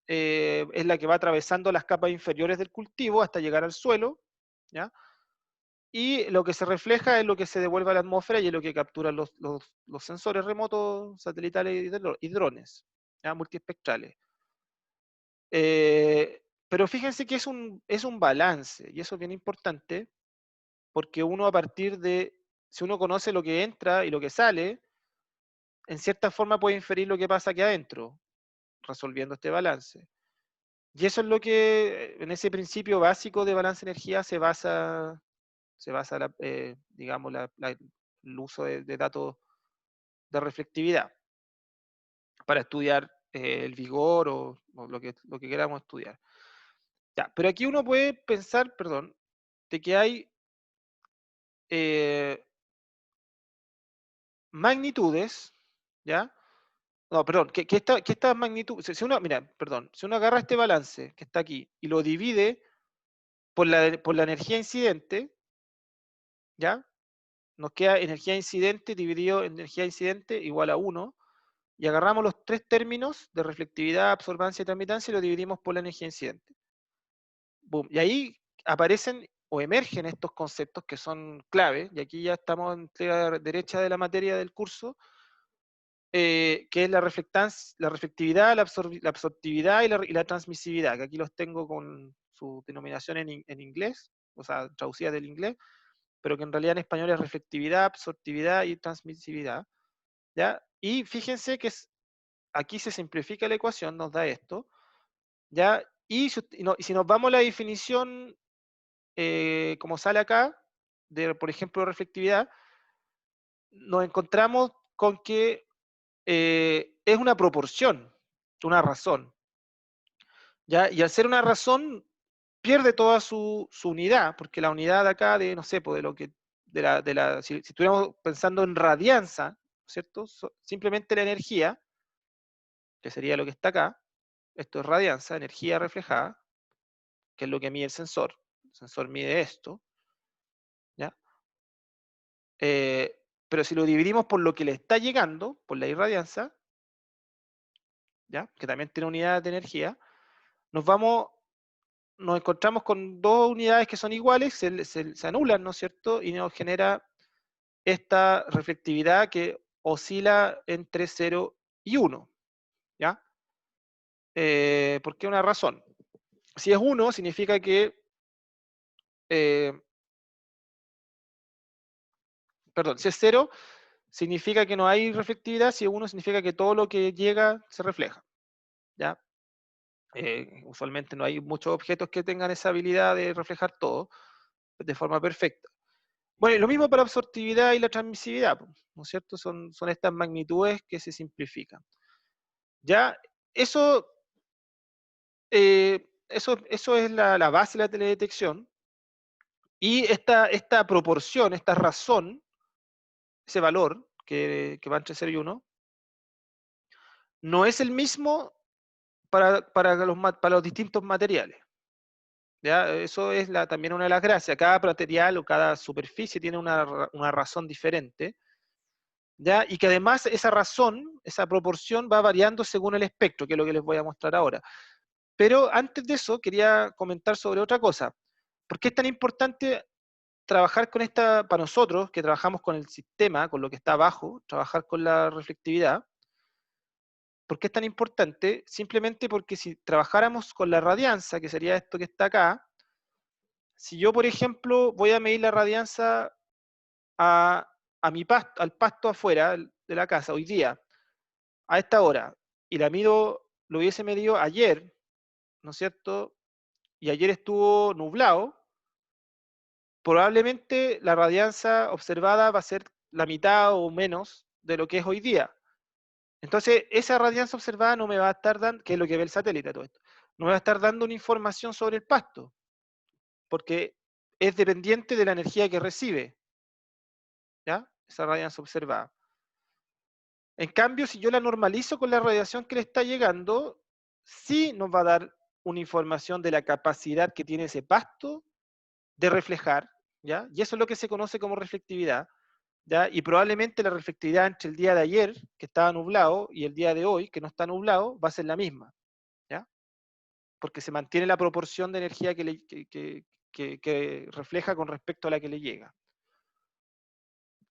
es la que va atravesando las capas inferiores del cultivo hasta llegar al suelo, ¿ya? Y lo que se refleja es lo que se devuelve a la atmósfera y es lo que capturan los sensores remotos, satelitales y drones, ¿ya? Multiespectrales. Pero fíjense que es un balance, y eso es bien importante, porque uno a partir de, si uno conoce lo que entra y lo que sale, en cierta forma puede inferir lo que pasa aquí adentro, resolviendo este balance. Y eso es lo que, en ese principio básico de balance de energía se basa digamos, el uso de datos de reflectividad para estudiar el vigor o lo que queramos estudiar. Ya, pero aquí uno puede pensar, perdón, de que hay magnitudes, ¿ya? No, perdón, que estas magnitudes, si uno, mira, perdón, si uno agarra este balance que está aquí y lo divide por la energía incidente, ¿ya? Nos queda energía incidente dividido en energía incidente igual a 1, y agarramos los tres términos de reflectividad, absorbancia y transmitancia y lo dividimos por la energía incidente. Boom. Y ahí aparecen o emergen estos conceptos que son clave, y aquí ya estamos en la derecha de la materia del curso, que es la reflectividad, la absortividad y la transmisividad, que aquí los tengo con su denominación en inglés, o sea, traducida del inglés, pero que en realidad en español es reflectividad, absortividad y transmisividad, ¿ya? Y fíjense que aquí se simplifica la ecuación, nos da esto, ¿ya? Y si nos vamos a la definición, como sale acá, de, por ejemplo, reflectividad, nos encontramos con que es una proporción, una razón, ¿ya? Y al ser una razón, pierde toda su unidad, porque la unidad de acá, de, no sé, pues de lo que, si estuviéramos pensando en radianza, ¿cierto? Simplemente la energía, que sería lo que está acá, esto es radianza, energía reflejada, que es lo que mide el sensor mide esto, ¿ya? Pero si lo dividimos por lo que le está llegando, por la irradianza, ¿ya? Que también tiene unidades de energía, nos encontramos con dos unidades que son iguales, se anulan, ¿no es cierto? Y nos genera esta reflectividad que oscila entre 0 y 1, ¿ya? ¿Por qué una razón? Si es 1, significa que, perdón, si es 0, significa que no hay reflectividad, si es 1 significa que todo lo que llega se refleja, ¿ya? Usualmente no hay muchos objetos que tengan esa habilidad de reflejar todo de forma perfecta. Bueno, y lo mismo para la absortividad y la transmisividad, ¿no es cierto? Son estas magnitudes que se simplifican. Ya, eso es la base de la teledetección. Y esta proporción, esta razón, ese valor que va entre 0 y 1, no es el mismo para los distintos materiales. ¿Ya? Eso es también una de las gracias. Cada material o cada superficie tiene una razón diferente, ¿ya? Y que además esa razón, esa proporción va variando según el espectro, que es lo que les voy a mostrar ahora. Pero antes de eso, quería comentar sobre otra cosa. ¿Por qué es tan importante trabajar con para nosotros, que trabajamos con el sistema, con lo que está abajo, trabajar con la reflectividad? ¿Por qué es tan importante? Simplemente porque si trabajáramos con la radianza, que sería esto que está acá, si yo, por ejemplo, voy a medir la radianza al pasto afuera de la casa, hoy día, a esta hora, y lo hubiese medido ayer, ¿no es cierto? Y ayer estuvo nublado, probablemente la radianza observada va a ser la mitad o menos de lo que es hoy día. Entonces, esa radianza observada no me va a estar dando, que es lo que ve el satélite todo esto, no me va a estar dando una información sobre el pasto, porque es dependiente de la energía que recibe, ¿ya? Esa radianza observada. En cambio, si yo la normalizo con la radiación que le está llegando, sí nos va a dar una información de la capacidad que tiene ese pasto de reflejar, ¿ya? Y eso es lo que se conoce como reflectividad, ¿ya? Y probablemente la reflectividad entre el día de ayer, que estaba nublado, y el día de hoy, que no está nublado, va a ser la misma, ¿ya? Porque se mantiene la proporción de energía que refleja con respecto a la que le llega.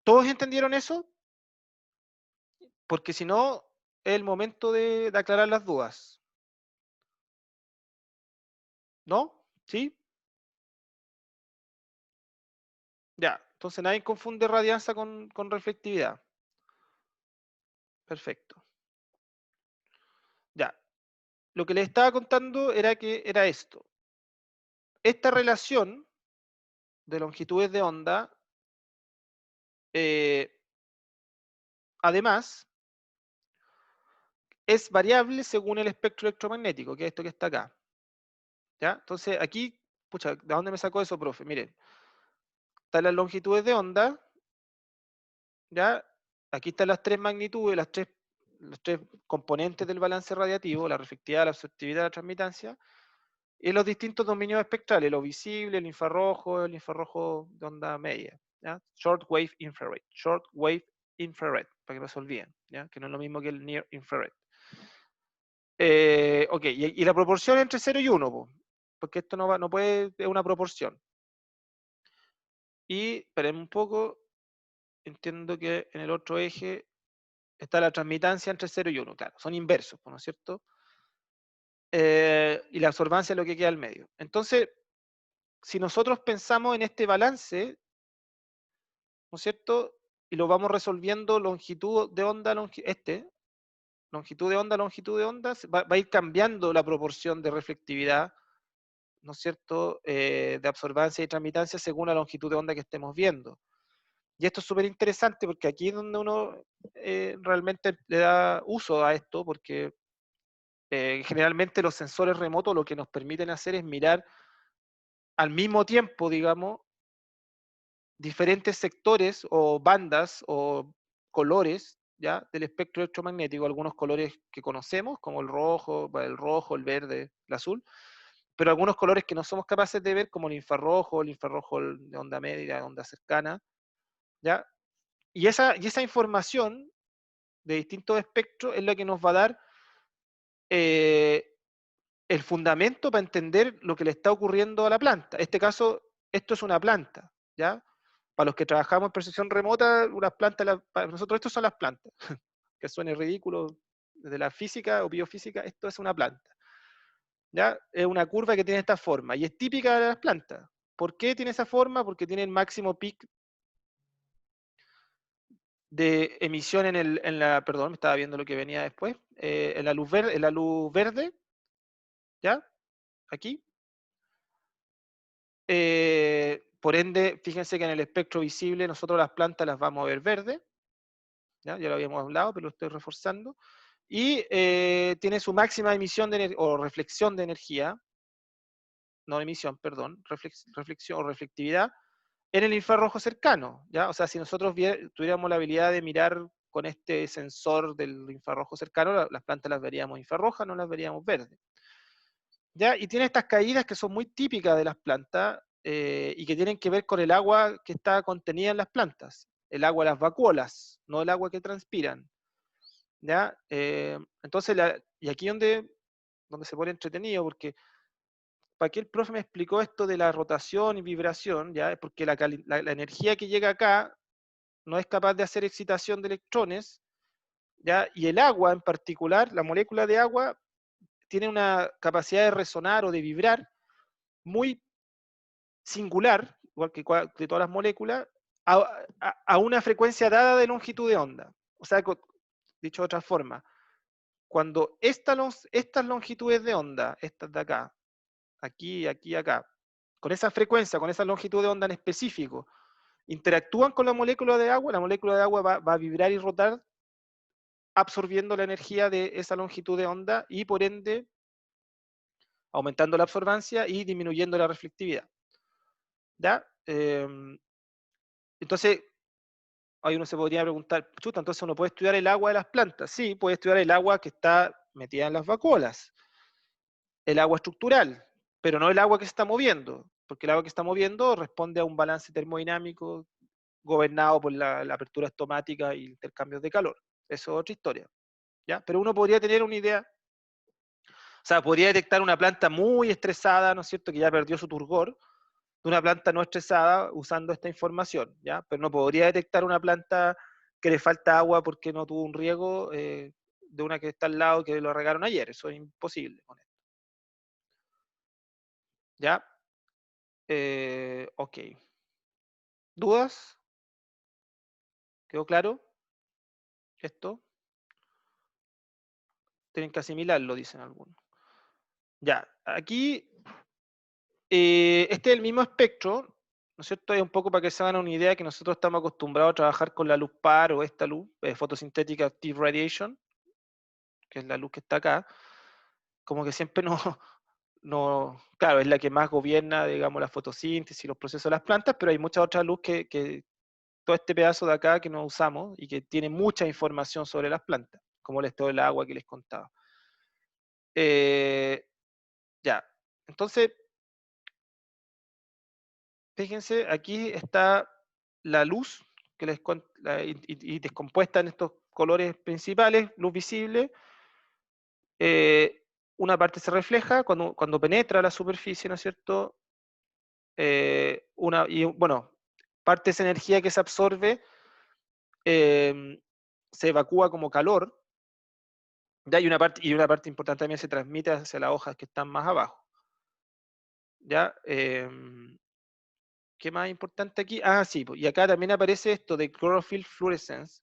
¿Todos entendieron eso? Porque si no, es el momento de aclarar las dudas. ¿No? ¿Sí? Ya, entonces nadie confunde radianza con reflectividad. Perfecto. Ya, lo que les estaba contando era que era esto. Esta relación de longitudes de onda, además, es variable según el espectro electromagnético, que es esto que está acá. ¿Ya? Entonces aquí, pucha, ¿de dónde me sacó eso, profe? Miren, están las longitudes de onda, ¿ya? Aquí están las tres magnitudes, los tres componentes del balance radiativo, la reflectividad, la absortividad, la transmitancia, y los distintos dominios espectrales, lo visible, el infrarrojo de onda media, ¿ya? Short wave infrared, para que no se olviden, ¿ya? Que no es lo mismo que el near infrared. Ok, y la proporción entre 0 y 1, porque esto no puede, es una proporción. Y, esperen un poco, entiendo que en el otro eje está la transmitancia entre 0 y 1, claro, son inversos, ¿no es cierto? Y la absorbancia es lo que queda al medio. Entonces, si nosotros pensamos en este balance, ¿no es cierto? Y lo vamos resolviendo longitud de onda, longitud de onda a longitud de onda, va a ir cambiando la proporción de reflectividad, ¿no es cierto?, de absorbancia y transmitancia según la longitud de onda que estemos viendo. Y esto es súper interesante porque aquí es donde uno realmente le da uso a esto, porque generalmente los sensores remotos lo que nos permiten hacer es mirar al mismo tiempo, digamos, diferentes sectores o bandas o colores, ¿ya?, del espectro electromagnético, algunos colores que conocemos, como el rojo, el verde, el azul, pero algunos colores que no somos capaces de ver, como el infrarrojo de onda media, de onda cercana, ¿ya? Y esa información de distintos espectros es la que nos va a dar eh, el fundamento para entender lo que le está ocurriendo a la planta. En este caso, esto es una planta, ¿ya? Para los que trabajamos en percepción remota, unas plantas, para nosotros estos son las plantas. Que suene ridículo desde la física o biofísica, esto es una planta. ¿Ya? Es una curva que tiene esta forma y es típica de las plantas. ¿Por qué tiene esa forma? Porque tiene el máximo peak de emisión perdón, me estaba viendo lo que venía después, en la luz verde, ¿ya? Aquí. Por ende, fíjense que en el espectro visible nosotros las plantas las vamos a ver verde, ya lo habíamos hablado, pero lo estoy reforzando, y tiene su máxima emisión o reflexión de energía, no emisión, perdón, reflexión o reflectividad, en el infrarrojo cercano, ¿ya? O sea, si nosotros tuviéramos la habilidad de mirar con este sensor del infrarrojo cercano, las plantas las veríamos infrarrojas, no las veríamos verdes. ¿Ya? Y tiene estas caídas que son muy típicas de las plantas y que tienen que ver con el agua que está contenida en las plantas, el agua de las vacuolas, no el agua que transpiran. ¿Ya? Entonces, y aquí donde se pone entretenido, porque ¿para qué el profe me explicó esto de la rotación y vibración? ¿Ya? Porque la energía que llega acá no es capaz de hacer excitación de electrones, ¿ya? Y el agua en particular, la molécula de agua, tiene una capacidad de resonar o de vibrar muy singular, igual que todas las moléculas, a una frecuencia dada de longitud de onda. O sea, dicho de otra forma, cuando estas longitudes de onda, estas de acá, aquí, aquí, acá, con esa frecuencia, con esa longitud de onda en específico, interactúan con la molécula de agua va a vibrar y rotar absorbiendo la energía de esa longitud de onda y por ende aumentando la absorbancia y disminuyendo la reflectividad. ¿Ya? Entonces, ahí uno se podría preguntar, chuta, entonces uno puede estudiar el agua de las plantas. Sí, puede estudiar el agua que está metida en las vacuolas, el agua estructural, pero no el agua que se está moviendo, porque el agua que está moviendo responde a un balance termodinámico gobernado por la apertura estomática y intercambios de calor. Eso es otra historia. ¿Ya? Pero uno podría tener una idea, o sea, podría detectar una planta muy estresada, ¿no es cierto?, que ya perdió su turgor, de una planta no estresada usando esta información, ¿ya? Pero no podría detectar una planta que le falta agua porque no tuvo un riego de una que está al lado que lo regaron ayer. Eso es imposible con esto. ¿Ya? Ok. ¿Dudas? ¿Quedó claro esto? Tienen que asimilarlo, dicen algunos. Ya, aquí, este es el mismo espectro, ¿no es cierto? Es un poco para que se hagan una idea que nosotros estamos acostumbrados a trabajar con la luz PAR o esta luz, fotosíntetica active radiation, que es la luz que está acá, como que siempre claro, es la que más gobierna, digamos, la fotosíntesis y los procesos de las plantas, pero hay mucha otra luz que todo este pedazo de acá que no usamos y que tiene mucha información sobre las plantas, como el estado del agua que les contaba. Ya, entonces, fíjense, aquí está la luz que y descompuesta en estos colores principales, luz visible. Una parte se refleja cuando penetra la superficie, ¿no es cierto? Bueno, parte de esa energía que se absorbe se evacúa como calor, ¿ya? Y una parte importante también se transmite hacia las hojas que están más abajo. ¿Ya? ¿Qué más importante aquí? Ah, sí, y acá también aparece esto de chlorophyll fluorescence,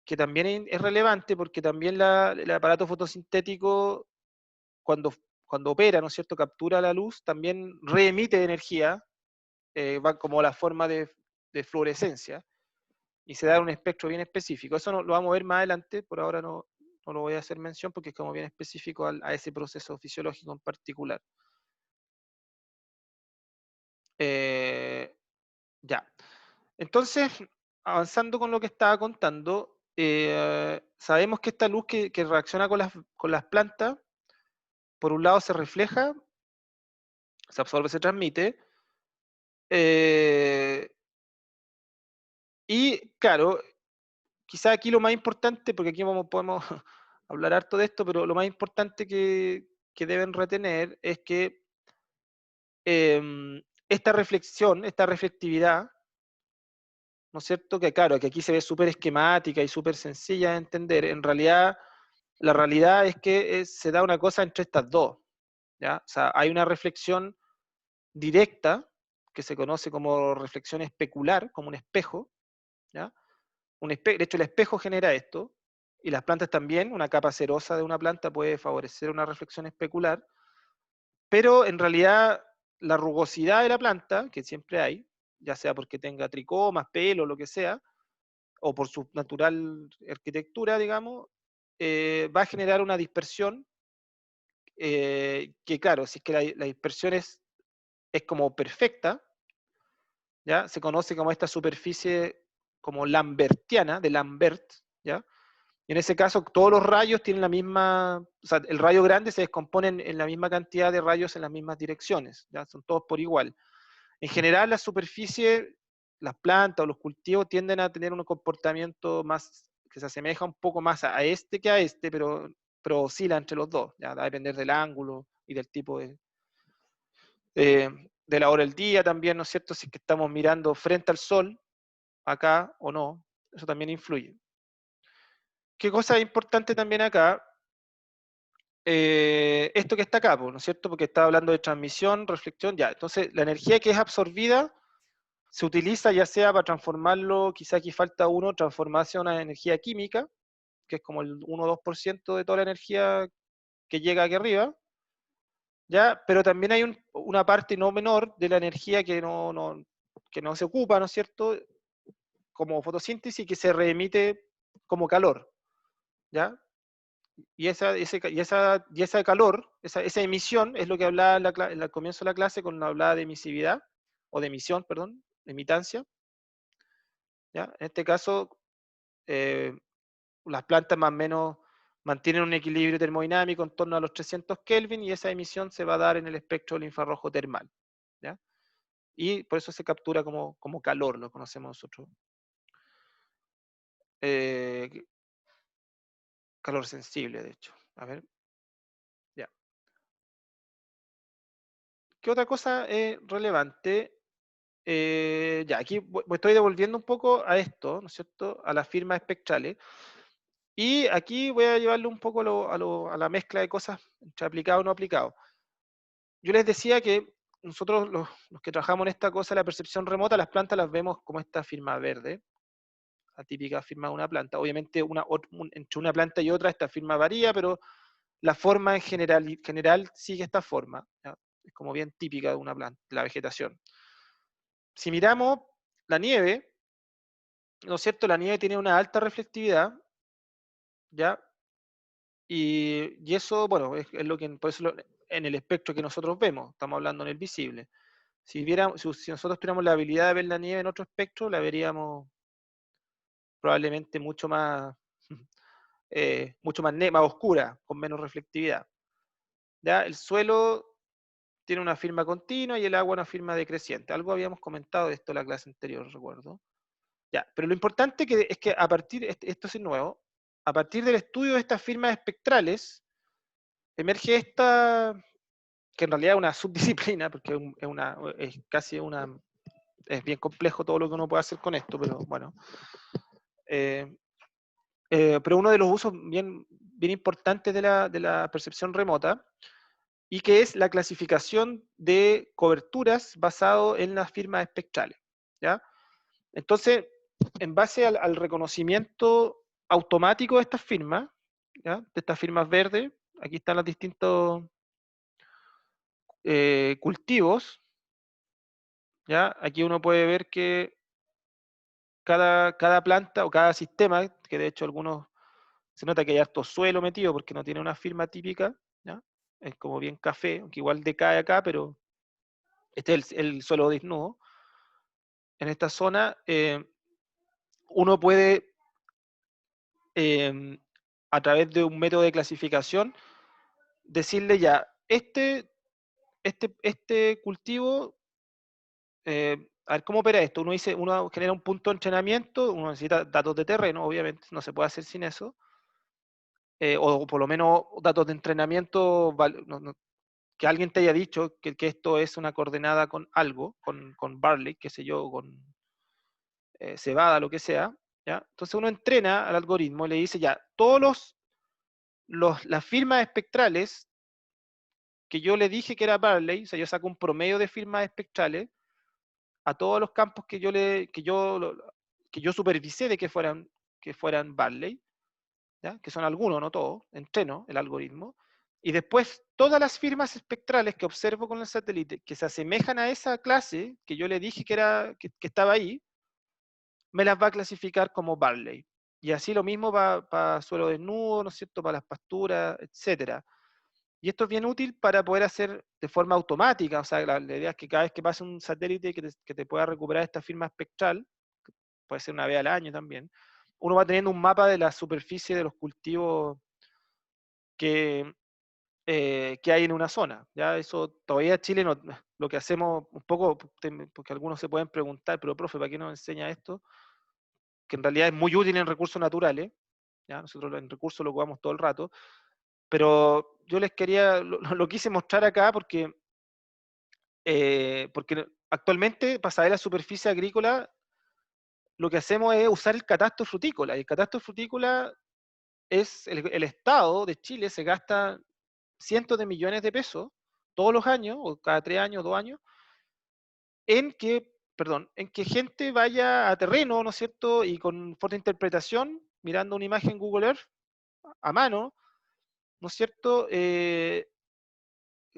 que también es relevante porque también el aparato fotosintético, cuando opera, ¿no es cierto?, captura la luz, también reemite energía, va como la forma de fluorescencia, y se da un espectro bien específico. Eso lo vamos a ver más adelante, por ahora no lo voy a hacer mención porque es como bien específico a ese proceso fisiológico en particular. Ya. Entonces, avanzando con lo que estaba contando, sabemos que esta luz que reacciona con las plantas, por un lado se refleja, se absorbe, se transmite, y claro, quizá aquí lo más importante, porque aquí podemos hablar harto de esto, pero lo más importante que deben retener es que esta reflexión, esta reflectividad, ¿no es cierto? Que claro, que aquí se ve súper esquemática y súper sencilla de entender. En realidad, la realidad es que se da una cosa entre estas dos, ¿ya? O sea, hay una reflexión directa, que se conoce como reflexión especular, como un espejo, ¿ya? De hecho, el espejo genera esto, y las plantas también, una capa cerosa de una planta puede favorecer una reflexión especular, pero en realidad la rugosidad de la planta, que siempre hay, ya sea porque tenga tricomas, pelo, lo que sea, o por su natural arquitectura, digamos, va a generar una dispersión que, claro, si es que la dispersión es como perfecta, ¿ya? Se conoce como esta superficie como lambertiana, de Lambert, ¿ya? Y en ese caso, todos los rayos tienen la misma, o sea, el rayo grande se descompone en la misma cantidad de rayos en las mismas direcciones, ¿ya? Son todos por igual. En general, la superficie, las plantas o los cultivos tienden a tener un comportamiento más, que se asemeja un poco más a este que a este, pero oscila entre los dos, ¿ya? Va a depender del ángulo y del tipo de la hora del día también, ¿no es cierto? Si es que estamos mirando frente al sol, acá o no, eso también influye. ¿Qué cosa es importante también acá? Esto que está acá, ¿no es cierto? Porque está hablando de transmisión, reflexión, ya. Entonces, la energía que es absorbida se utiliza ya sea para transformarlo, quizá aquí falta uno, transformarse a una energía química, que es como el 1 o 2% de toda la energía que llega aquí arriba, ¿ya? Pero también hay una parte no menor de la energía que no se ocupa, ¿no es cierto? Como fotosíntesis, que se reemite como calor, ¿ya? Y ese calor, esa emisión, es lo que hablaba en el comienzo de la clase cuando hablaba de emisividad, o de emisión, perdón, de emitancia, ¿ya? En este caso, las plantas más o menos mantienen un equilibrio termodinámico en torno a los 300 Kelvin y esa emisión se va a dar en el espectro del infrarrojo termal, ¿ya? Y por eso se captura como calor, lo conocemos nosotros. Calor sensible, de hecho. A ver. Ya. ¿Qué otra cosa es relevante? Ya, aquí estoy devolviendo un poco a esto, ¿no es cierto? A las firmas espectrales. Y aquí voy a llevarle un poco a la mezcla de cosas entre aplicado y no aplicado. Yo les decía que nosotros, los que trabajamos en esta cosa, la percepción remota, las plantas las vemos como esta firma verde, la típica firma de una planta. Obviamente, entre una planta y otra, esta firma varía, pero la forma en general sigue esta forma, ¿ya? Es como bien típica de una planta, de la vegetación. Si miramos la nieve, ¿no es cierto? La nieve tiene una alta reflectividad, ¿ya? Y eso, bueno, es lo que, por eso en el espectro que nosotros vemos, estamos hablando en el visible. Si nosotros tuviéramos la habilidad de ver la nieve en otro espectro, la veríamos probablemente mucho más, más oscura, con menos reflectividad. ¿Ya? El suelo tiene una firma continua y el agua una firma decreciente. Algo habíamos comentado de esto en la clase anterior, recuerdo. Ya, pero lo importante es que a partir, esto es nuevo, a partir del estudio de estas firmas espectrales, emerge esta, que en realidad es una subdisciplina, porque es bien complejo todo lo que uno puede hacer con esto, pero bueno. Pero uno de los usos bien importantes de la percepción remota, y que es la clasificación de coberturas basado en las firmas espectrales, ¿ya? Entonces, en base al reconocimiento automático de estas firmas, ¿ya? De estas firmas verdes. Aquí están los distintos cultivos, ¿ya? Aquí uno puede ver que cada planta o cada sistema, que de hecho algunos se nota que hay harto suelo metido porque no tiene una firma típica, ¿ya? Es como bien café, aunque igual decae acá, pero este es el suelo desnudo. En esta zona uno puede, eh, a través de un método de clasificación, decirle ya, este cultivo, a ver, ¿cómo opera esto? Uno genera un punto de entrenamiento, uno necesita datos de terreno, obviamente, no se puede hacer sin eso, o por lo menos datos de entrenamiento, que alguien te haya dicho que esto es una coordenada con algo, con barley, qué sé yo, con cebada, lo que sea, ¿ya? Entonces uno entrena al algoritmo y le dice ya, las firmas espectrales que yo le dije que era barley, o sea, yo saco un promedio de firmas espectrales a todos los campos que yo supervisé de que fueran barley, ¿ya? Que son algunos, no todos, entreno el algoritmo, y después todas las firmas espectrales que observo con el satélite que se asemejan a esa clase que yo le dije que estaba ahí, me las va a clasificar como barley. Y así lo mismo para suelo desnudo, ¿no es cierto?, para las pasturas, etcétera. Y esto es bien útil para poder hacer de forma automática, o sea, la idea es que cada vez que pase un satélite que te pueda recuperar esta firma espectral, puede ser una vez al año también, uno va teniendo un mapa de la superficie de los cultivos que, que hay en una zona. Ya eso todavía Chile no, lo que hacemos un poco, porque algunos se pueden preguntar, pero profe, ¿para qué nos enseña esto? Que en realidad es muy útil en recursos naturales, ¿ya? Nosotros en recursos lo ocupamos todo el rato, pero yo les quería, lo quise mostrar acá porque actualmente para saber la superficie agrícola lo que hacemos es usar el catastro frutícola, y el catastro frutícola es el Estado de Chile se gasta cientos de millones de pesos todos los años, o cada 3 años, 2 años, en que gente vaya a terreno, ¿no es cierto? Y con fotointerpretación, mirando una imagen Google Earth a mano, ¿no es cierto?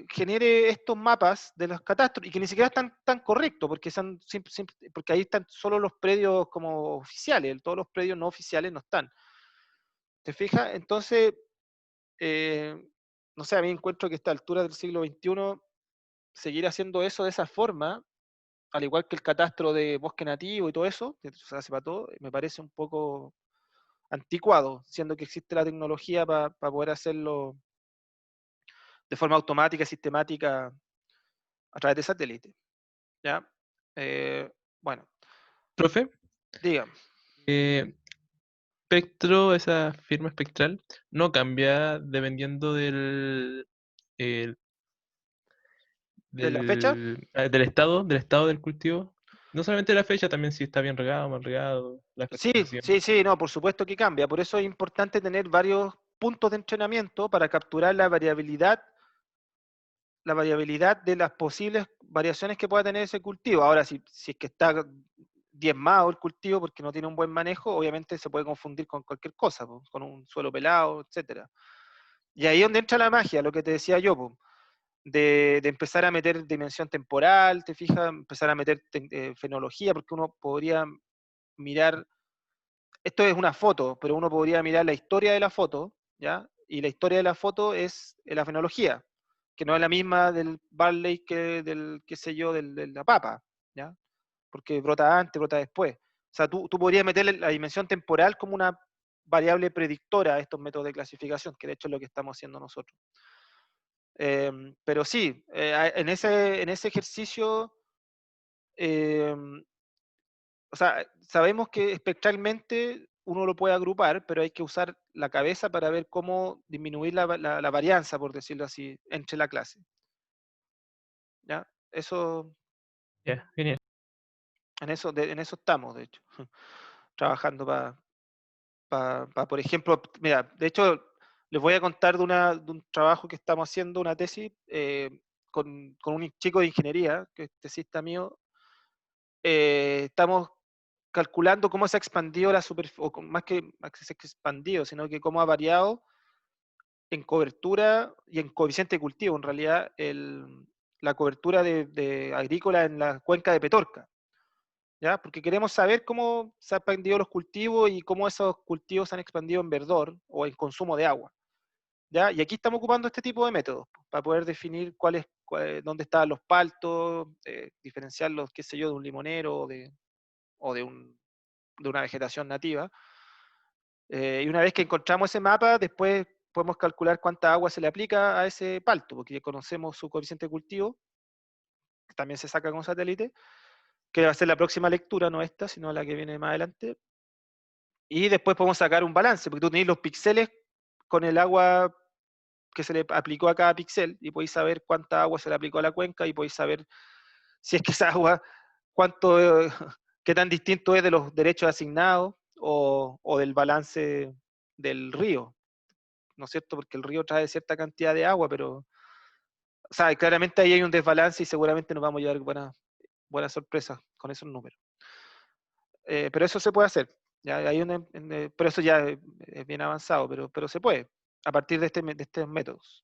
Genere estos mapas de los catastros y que ni siquiera están tan correctos, porque ahí están solo los predios como oficiales, todos los predios no oficiales no están. ¿Te fijas? Entonces, eh, no sé, a mí encuentro que a esta altura del siglo XXI seguir haciendo eso de esa forma, al igual que el catastro de bosque nativo y todo eso, que se hace para todo, me parece un poco anticuado, siendo que existe la tecnología para poder hacerlo de forma automática, sistemática, a través de satélite. ¿Ya? Bueno, Profe, diga. eh, espectro, esa firma espectral, no cambia dependiendo el- ¿De la fecha? del estado del cultivo. No solamente la fecha, también si está bien regado, mal regado, la Sí, fertilización. sí, no, por supuesto que cambia. Por eso es importante tener varios puntos de entrenamiento para capturar la variabilidad de las posibles variaciones que pueda tener ese cultivo. Ahora, si es que está diezmado el cultivo porque no tiene un buen manejo, obviamente se puede confundir con cualquier cosa, po, con un suelo pelado, etcétera. Y ahí es donde entra la magia, lo que te decía yo, po, de empezar a meter dimensión temporal, te fijas, empezar a meter fenología, porque uno podría mirar, esto es una foto, pero uno podría mirar la historia de la foto, ¿ya? Y la historia de la foto es la fenología, que no es la misma del barley que del, qué sé yo, de la papa, ¿ya? Porque brota antes, brota después. O sea, tú podrías meterle la dimensión temporal como una variable predictora a estos métodos de clasificación, que de hecho es lo que estamos haciendo nosotros. Pero sí, en ese ejercicio, eh, o sea, sabemos que espectralmente uno lo puede agrupar, pero hay que usar la cabeza para ver cómo disminuir la varianza, por decirlo así, entre la clase. ¿Ya? Eso, Ya, genial. en eso estamos, de hecho, trabajando por ejemplo, mira, de hecho, les voy a contar de un trabajo que estamos haciendo, una tesis, con un chico de ingeniería, que es tesista mío. Estamos calculando cómo se ha expandido la superficie, o más que se ha expandido, sino que cómo ha variado en cobertura y en coeficiente de cultivo, en realidad, la cobertura de agrícola en la cuenca de Petorca. ¿Ya? Porque queremos saber cómo se han expandido los cultivos y cómo esos cultivos se han expandido en verdor o en consumo de agua. ¿Ya? Y aquí estamos ocupando este tipo de métodos para poder definir dónde están los paltos, diferenciarlos, qué sé yo, de un limonero o de una vegetación nativa. Y una vez que encontramos ese mapa, después podemos calcular cuánta agua se le aplica a ese palto, porque ya conocemos su coeficiente de cultivo, que también se saca con satélite, que va a ser la próxima lectura, no esta, sino la que viene más adelante. Y después podemos sacar un balance, porque tú tenés los píxeles con el agua que se le aplicó a cada píxel, y podéis saber cuánta agua se le aplicó a la cuenca, y podéis saber si es que esa agua, qué tan distinto es de los derechos asignados o del balance del río, ¿no es cierto? Porque el río trae cierta cantidad de agua, pero, o sea, claramente ahí hay un desbalance y seguramente nos vamos a llevar buenas sorpresas con esos números. Pero eso se puede hacer. Ya hay pero eso ya es bien avanzado, pero se puede, a partir de estos métodos.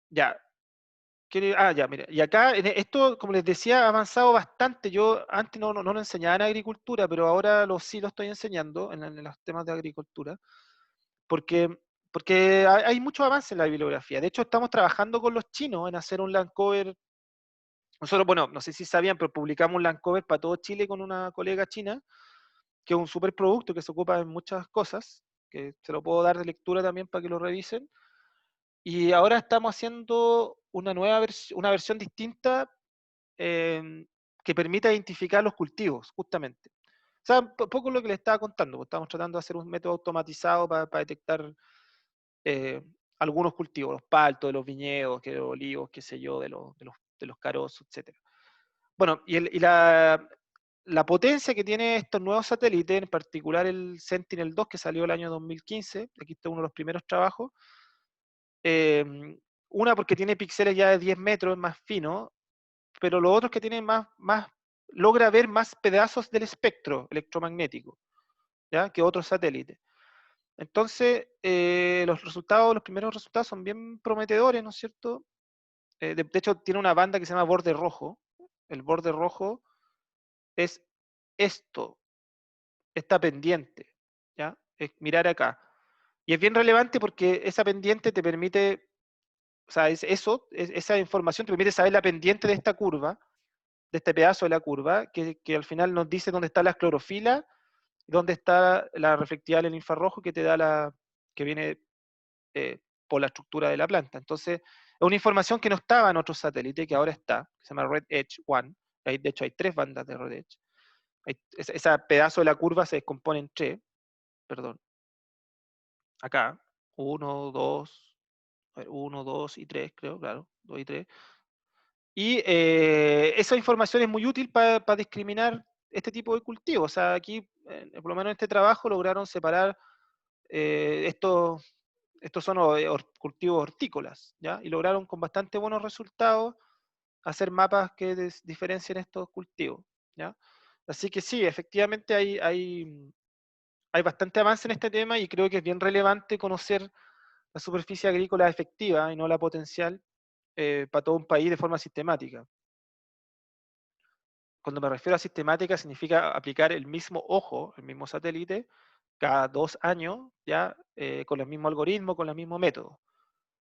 Ya. Ya, mira. Y acá, esto, como les decía, ha avanzado bastante. Yo antes no lo enseñaba en agricultura, pero ahora sí lo estoy enseñando en los temas de agricultura, porque, porque hay mucho avance en la bibliografía. De hecho, estamos trabajando con los chinos en hacer un land cover. Nosotros, bueno, no sé si sabían, pero publicamos un land cover para todo Chile con una colega china, que es un superproducto que se ocupa en muchas cosas, que se lo puedo dar de lectura también para que lo revisen. Y ahora estamos haciendo una versión distinta, que permita identificar los cultivos, justamente. O sea, un poco lo que les estaba contando, pues estamos tratando de hacer un método automatizado para detectar algunos cultivos, los paltos, de los viñedos, de los olivos, qué sé yo, de los carozos, etc. Bueno, y la potencia que tiene estos nuevos satélites, en particular el Sentinel-2, que salió el año 2015, aquí está uno de los primeros trabajos, una porque tiene píxeles ya de 10 metros, más fino, pero lo otro es que tiene logra ver más pedazos del espectro electromagnético, ¿ya? Que otros satélites. Entonces, los primeros resultados son bien prometedores, ¿no es cierto? De hecho, tiene una banda que se llama borde rojo. El borde rojo es esta pendiente, ¿ya? Es mirar acá. Y es bien relevante porque esa pendiente te permite, o sea, esa información te permite saber la pendiente de esta curva, de este pedazo de la curva, que al final nos dice dónde está la clorofila, dónde está la reflectividad del infrarrojo que te da que viene por la estructura de la planta. Entonces, es una información que no estaba en otros satélites, que ahora está, que se llama Red Edge 1. De hecho, hay 3 bandas de Red Edge. Ese pedazo de la curva se descompone en 3, perdón, acá, 1, 2, 1, 2 y 3, creo, claro, 2 y 3. Y esa información es muy útil para discriminar este tipo de cultivos. O sea, aquí, por lo menos en este trabajo, lograron separar estos son cultivos hortícolas, ¿ya? Y lograron con bastante buenos resultados hacer mapas que diferencien estos cultivos, ¿ya? Así que sí, efectivamente hay bastante avance en este tema, y creo que es bien relevante conocer la superficie agrícola efectiva y no la potencial para todo un país de forma sistemática. Cuando me refiero a sistemática, significa aplicar el mismo ojo, el mismo satélite, cada 2 años, ya con el mismo algoritmo, con el mismo método.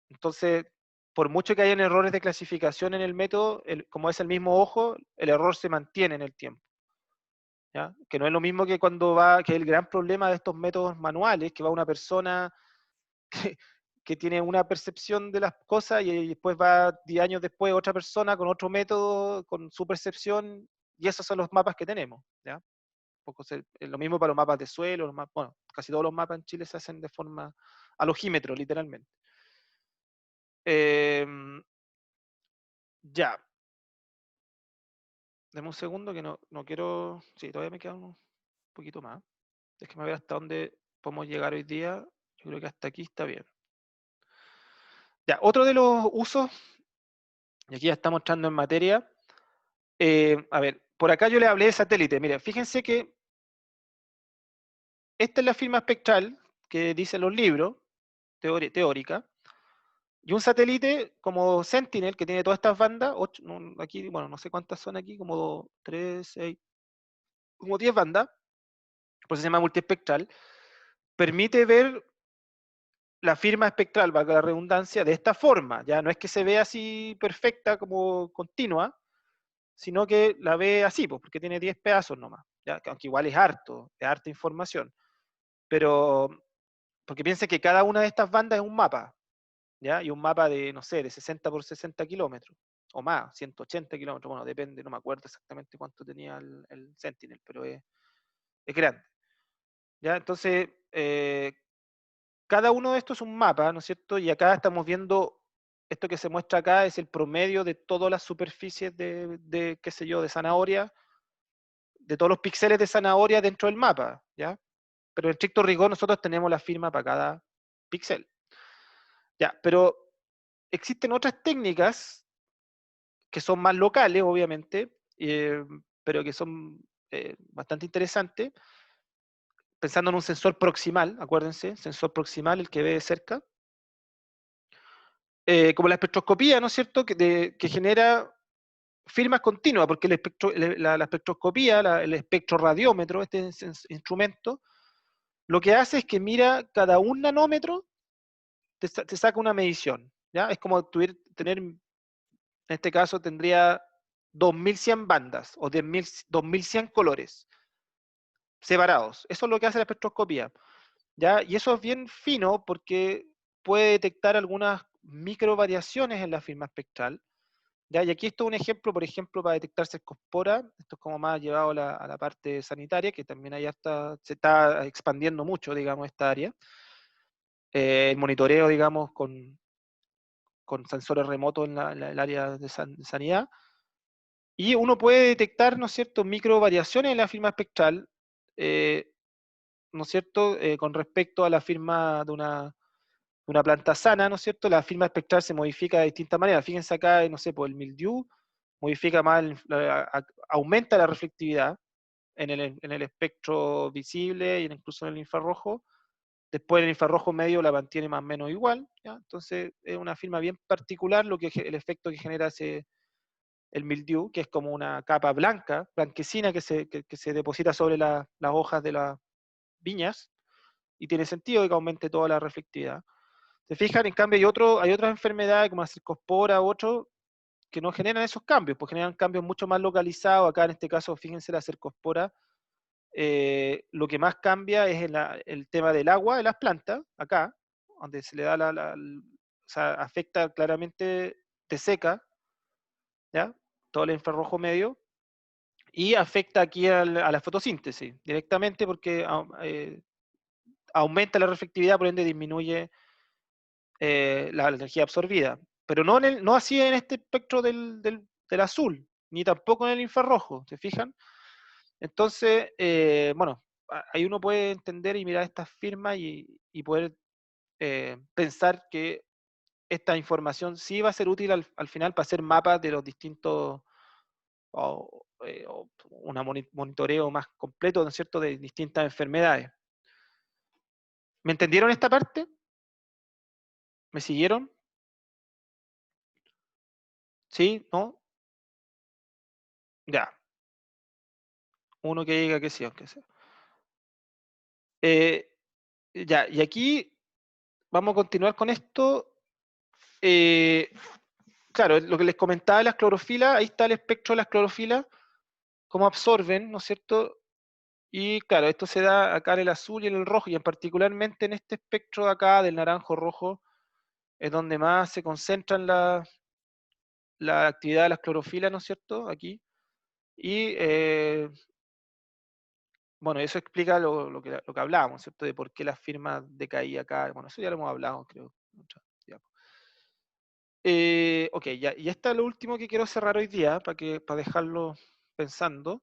Entonces, por mucho que hayan errores de clasificación en el método, como es el mismo ojo, el error se mantiene en el tiempo, ¿ya? Que no es lo mismo que que el gran problema de estos métodos manuales, que va una persona que, que tiene una percepción de las cosas, y después va 10 años después otra persona con otro método, con su percepción, y esos son los mapas que tenemos, ¿ya? Lo mismo para los mapas de suelo, bueno, casi todos los mapas en Chile se hacen de forma al ojímetro, literalmente. Ya. Deme un segundo que no quiero. Sí, todavía me queda un poquito más. Déjeme ver hasta dónde podemos llegar hoy día. Yo creo que hasta aquí está bien. Ya, otro de los usos, y aquí ya estamos entrando en materia. A ver, por acá yo le hablé de satélite. Mire, fíjense que esta es la firma espectral que dicen los libros, teórica, y un satélite como Sentinel, que tiene todas estas bandas, aquí, bueno, no sé cuántas son aquí, como 3, 6, como 10 bandas, por eso se llama multiespectral, permite ver la firma espectral, valga la redundancia, de esta forma. Ya no es que se vea así perfecta como continua, sino que la ve así, pues, porque tiene 10 pedazos nomás, ¿ya? Aunque igual es harta información. Pero, porque piense que cada una de estas bandas es un mapa, ¿ya? Y un mapa de, no sé, de 60 por 60 kilómetros, o más, 180 kilómetros, bueno, depende, no me acuerdo exactamente cuánto tenía el Sentinel, pero es grande, ¿ya? Entonces, cada uno de estos es un mapa, ¿no es cierto? Y acá estamos viendo, esto que se muestra acá es el promedio de todas las superficies de qué sé yo, de zanahoria, de todos los píxeles de zanahoria dentro del mapa, ¿ya? Pero en estricto rigor nosotros tenemos la firma para cada píxel. Ya, pero existen otras técnicas que son más locales, obviamente, pero que son bastante interesantes, pensando en un sensor proximal, acuérdense, sensor proximal, el que ve de cerca, como la espectroscopía, ¿no es cierto?, que genera firmas continuas, porque la espectroscopía, el espectroradiómetro, este instrumento, lo que hace es que mira cada un nanómetro, te saca una medición, ¿ya? Es como tener, en este caso tendría 2100 bandas, o 2100 colores separados. Eso es lo que hace la espectroscopía, ¿ya? Y eso es bien fino porque puede detectar algunas micro variaciones en la firma espectral, ¿ya? Y aquí esto es un ejemplo, por ejemplo, para detectar cercospora. Esto es como más llevado a la parte sanitaria, que también allá se está expandiendo mucho, digamos, esta área. El monitoreo, digamos, con sensores remotos en el área de sanidad. Y uno puede detectar, ¿no es cierto?, micro variaciones en la firma espectral, ¿no es cierto?, con respecto a la firma de una planta sana, ¿no es cierto? La firma espectral se modifica de distintas maneras. Fíjense acá, no sé, por el mildiu, modifica más, aumenta la reflectividad en el espectro visible y incluso en el infrarrojo. Después en el infrarrojo medio la mantiene más o menos igual, ¿ya? Entonces es una firma bien particular el efecto que genera el mildiu, que es como una capa blanca, blanquecina, que se deposita sobre las hojas de las viñas, y tiene sentido que aumente toda la reflectividad. Se fijan, en cambio hay otras enfermedades como la cercospora, otros, que no generan esos cambios, pues generan cambios mucho más localizados. Acá en este caso, fíjense, la cercospora, lo que más cambia es el tema del agua de las plantas, acá, donde se le da o sea, afecta claramente, te seca, ¿ya? Todo el infrarrojo medio, y afecta aquí a la fotosíntesis directamente porque aumenta la reflectividad, por ende disminuye la energía absorbida. Pero no así en este espectro del azul, ni tampoco en el infrarrojo, ¿se fijan? Entonces, bueno, ahí uno puede entender y mirar estas firmas y poder pensar que esta información sí va a ser útil al final para hacer mapas de los distintos, o un monitoreo más completo, ¿no es cierto?, de distintas enfermedades. ¿Me entendieron esta parte? ¿Me siguieron? ¿Sí? ¿No? Ya. Uno que diga que sí, aunque sea. Ya, y aquí vamos a continuar con esto. Claro, lo que les comentaba de las clorofilas, ahí está el espectro de las clorofilas, cómo absorben, ¿no es cierto? Y claro, esto se da acá en el azul y en el rojo, y particularmente en este espectro de acá, del naranjo-rojo, es donde más se concentran la actividad de las clorofilas, ¿no es cierto? Aquí. Y bueno, eso explica lo que hablábamos, ¿cierto? De por qué las firmas decaían acá. Bueno, eso ya lo hemos hablado, creo. Ok, ya, y esto es lo último que quiero cerrar hoy día, para dejarlo pensando.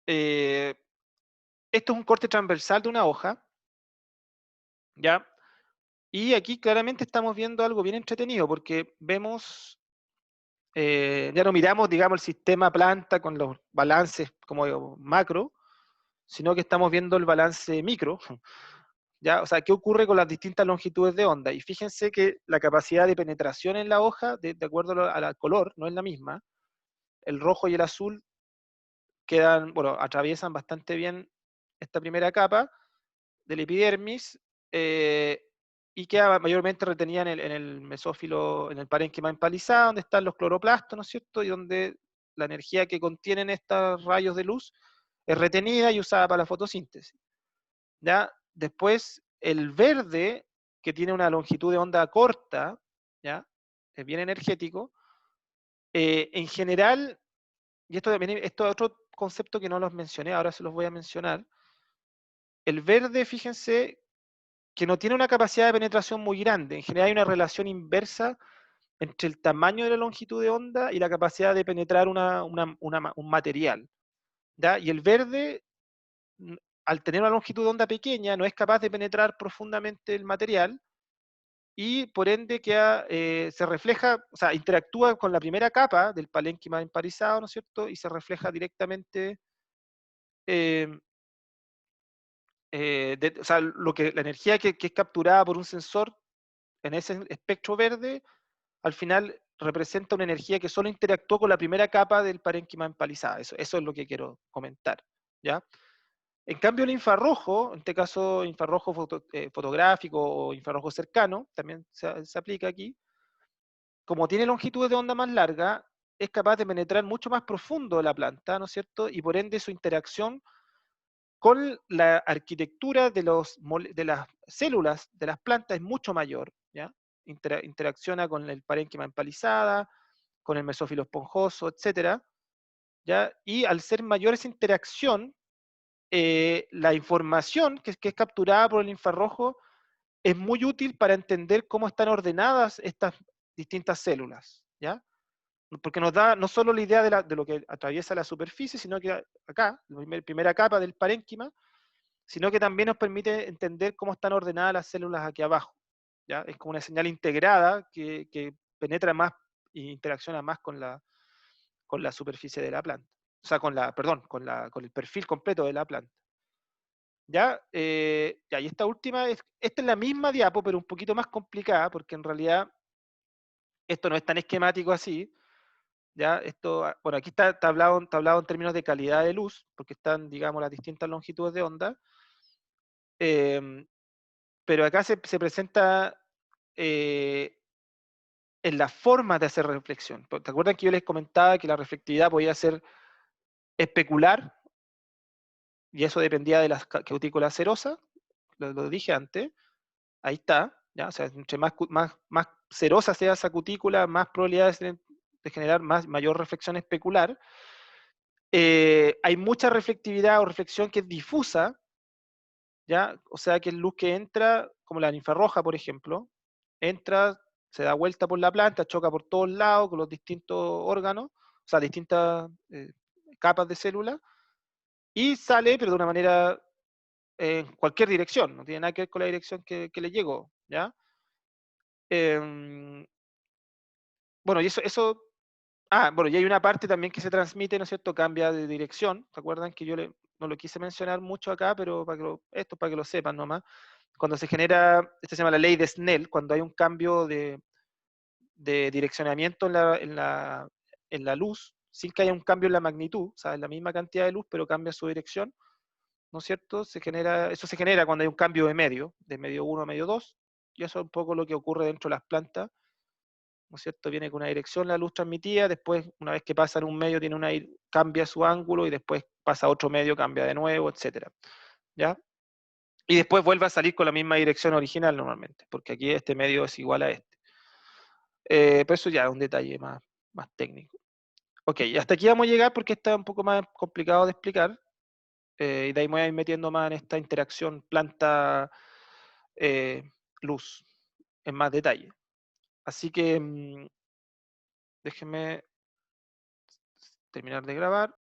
Esto es un corte transversal de una hoja, ¿ya? Y aquí claramente estamos viendo algo bien entretenido, porque vemos ya no miramos, digamos, el sistema planta con los balances como macro, sino que estamos viendo el balance micro, ¿ya? O sea, ¿qué ocurre con las distintas longitudes de onda? Y fíjense que la capacidad de penetración en la hoja, de acuerdo al color, no es la misma. El rojo y el azul quedan, bueno, atraviesan bastante bien esta primera capa del epidermis, y queda mayormente retenida en el mesófilo, en el parénquima empalizado, donde están los cloroplastos, ¿no es cierto? Y donde la energía que contienen estos rayos de luz es retenida y usada para la fotosíntesis. ¿Ya? Después, el verde, que tiene una longitud de onda corta, ¿ya? Es bien energético. En general, y esto es otro concepto que no los mencioné, ahora se los voy a mencionar. El verde, fíjense, que no tiene una capacidad de penetración muy grande. En general hay una relación inversa entre el tamaño de la longitud de onda y la capacidad de penetrar un material. ¿Ya? Y el verde, al tener una longitud de onda pequeña, no es capaz de penetrar profundamente el material y por ende se refleja, o sea, interactúa con la primera capa del palénquima emparizado, ¿no es cierto? Y se refleja directamente, eh, o sea, la energía que es capturada por un sensor en ese espectro verde, al final representa una energía que solo interactuó con la primera capa del parénquima empalizado. Eso es lo que quiero comentar, ¿ya? En cambio, el infrarrojo, en este caso infrarrojo fotográfico o infrarrojo cercano, también se aplica aquí, como tiene longitudes de onda más larga, es capaz de penetrar mucho más profundo de la planta, ¿no es cierto? Y por ende su interacción con la arquitectura de las células de las plantas es mucho mayor, ¿ya? Interacciona con el parénquima empalizada, con el mesófilo esponjoso, etcétera, ¿ya? Y al ser mayor esa interacción, la información que es capturada por el infrarrojo es muy útil para entender cómo están ordenadas estas distintas células, ¿ya? Porque nos da no solo la idea de lo que atraviesa la superficie, sino que acá, la primera capa del parénquima, sino que también nos permite entender cómo están ordenadas las células aquí abajo, ¿ya? Es como una señal integrada que penetra más e interacciona más con la superficie de la planta. O sea, perdón, con el perfil completo de la planta. ¿Ya? Ya, y esta es la misma diapo, pero un poquito más complicada, porque en realidad esto no es tan esquemático así. ¿Ya? Bueno, aquí está hablado en términos de calidad de luz, porque están, digamos, las distintas longitudes de onda. Pero acá se presenta en las formas de hacer reflexión. ¿Te acuerdan que yo les comentaba que la reflectividad podía ser especular? Y eso dependía de las cutículas cerosas, lo dije antes. Ahí está, ¿ya? O sea, entre más cerosa sea esa cutícula, más probabilidades de generar mayor reflexión especular. Hay mucha reflectividad o reflexión que es difusa, ¿ya? O sea, que es luz que entra, como la infrarroja, por ejemplo, entra, se da vuelta por la planta, choca por todos lados con los distintos órganos, o sea, distintas capas de células, y sale, pero de una manera en cualquier dirección, no tiene nada que ver con la dirección que le llegó, ¿ya? Bueno, y bueno, y hay una parte también que se transmite, ¿no es cierto? Cambia de dirección. ¿Se acuerdan que no lo quise mencionar mucho acá, pero esto para que lo sepan nomás? Cuando se genera, esto se llama la ley de Snell, cuando hay un cambio de direccionamiento en la luz, sin que haya un cambio en la magnitud, o sea, en la misma cantidad de luz, pero cambia su dirección, ¿no es cierto? Eso se genera cuando hay un cambio de medio 1 a medio 2, y eso es un poco lo que ocurre dentro de las plantas, ¿no es cierto? Viene con una dirección la luz transmitida, después, una vez que pasa en un medio, cambia su ángulo, y después pasa a otro medio, cambia de nuevo, etcétera, ¿ya? Y después vuelve a salir con la misma dirección original normalmente, porque aquí este medio es igual a este. Pero eso ya es un detalle más técnico. Ok, hasta aquí vamos a llegar porque está un poco más complicado de explicar, y de ahí me voy a ir metiendo más en esta interacción planta-luz en más detalle. Así que déjenme terminar de grabar.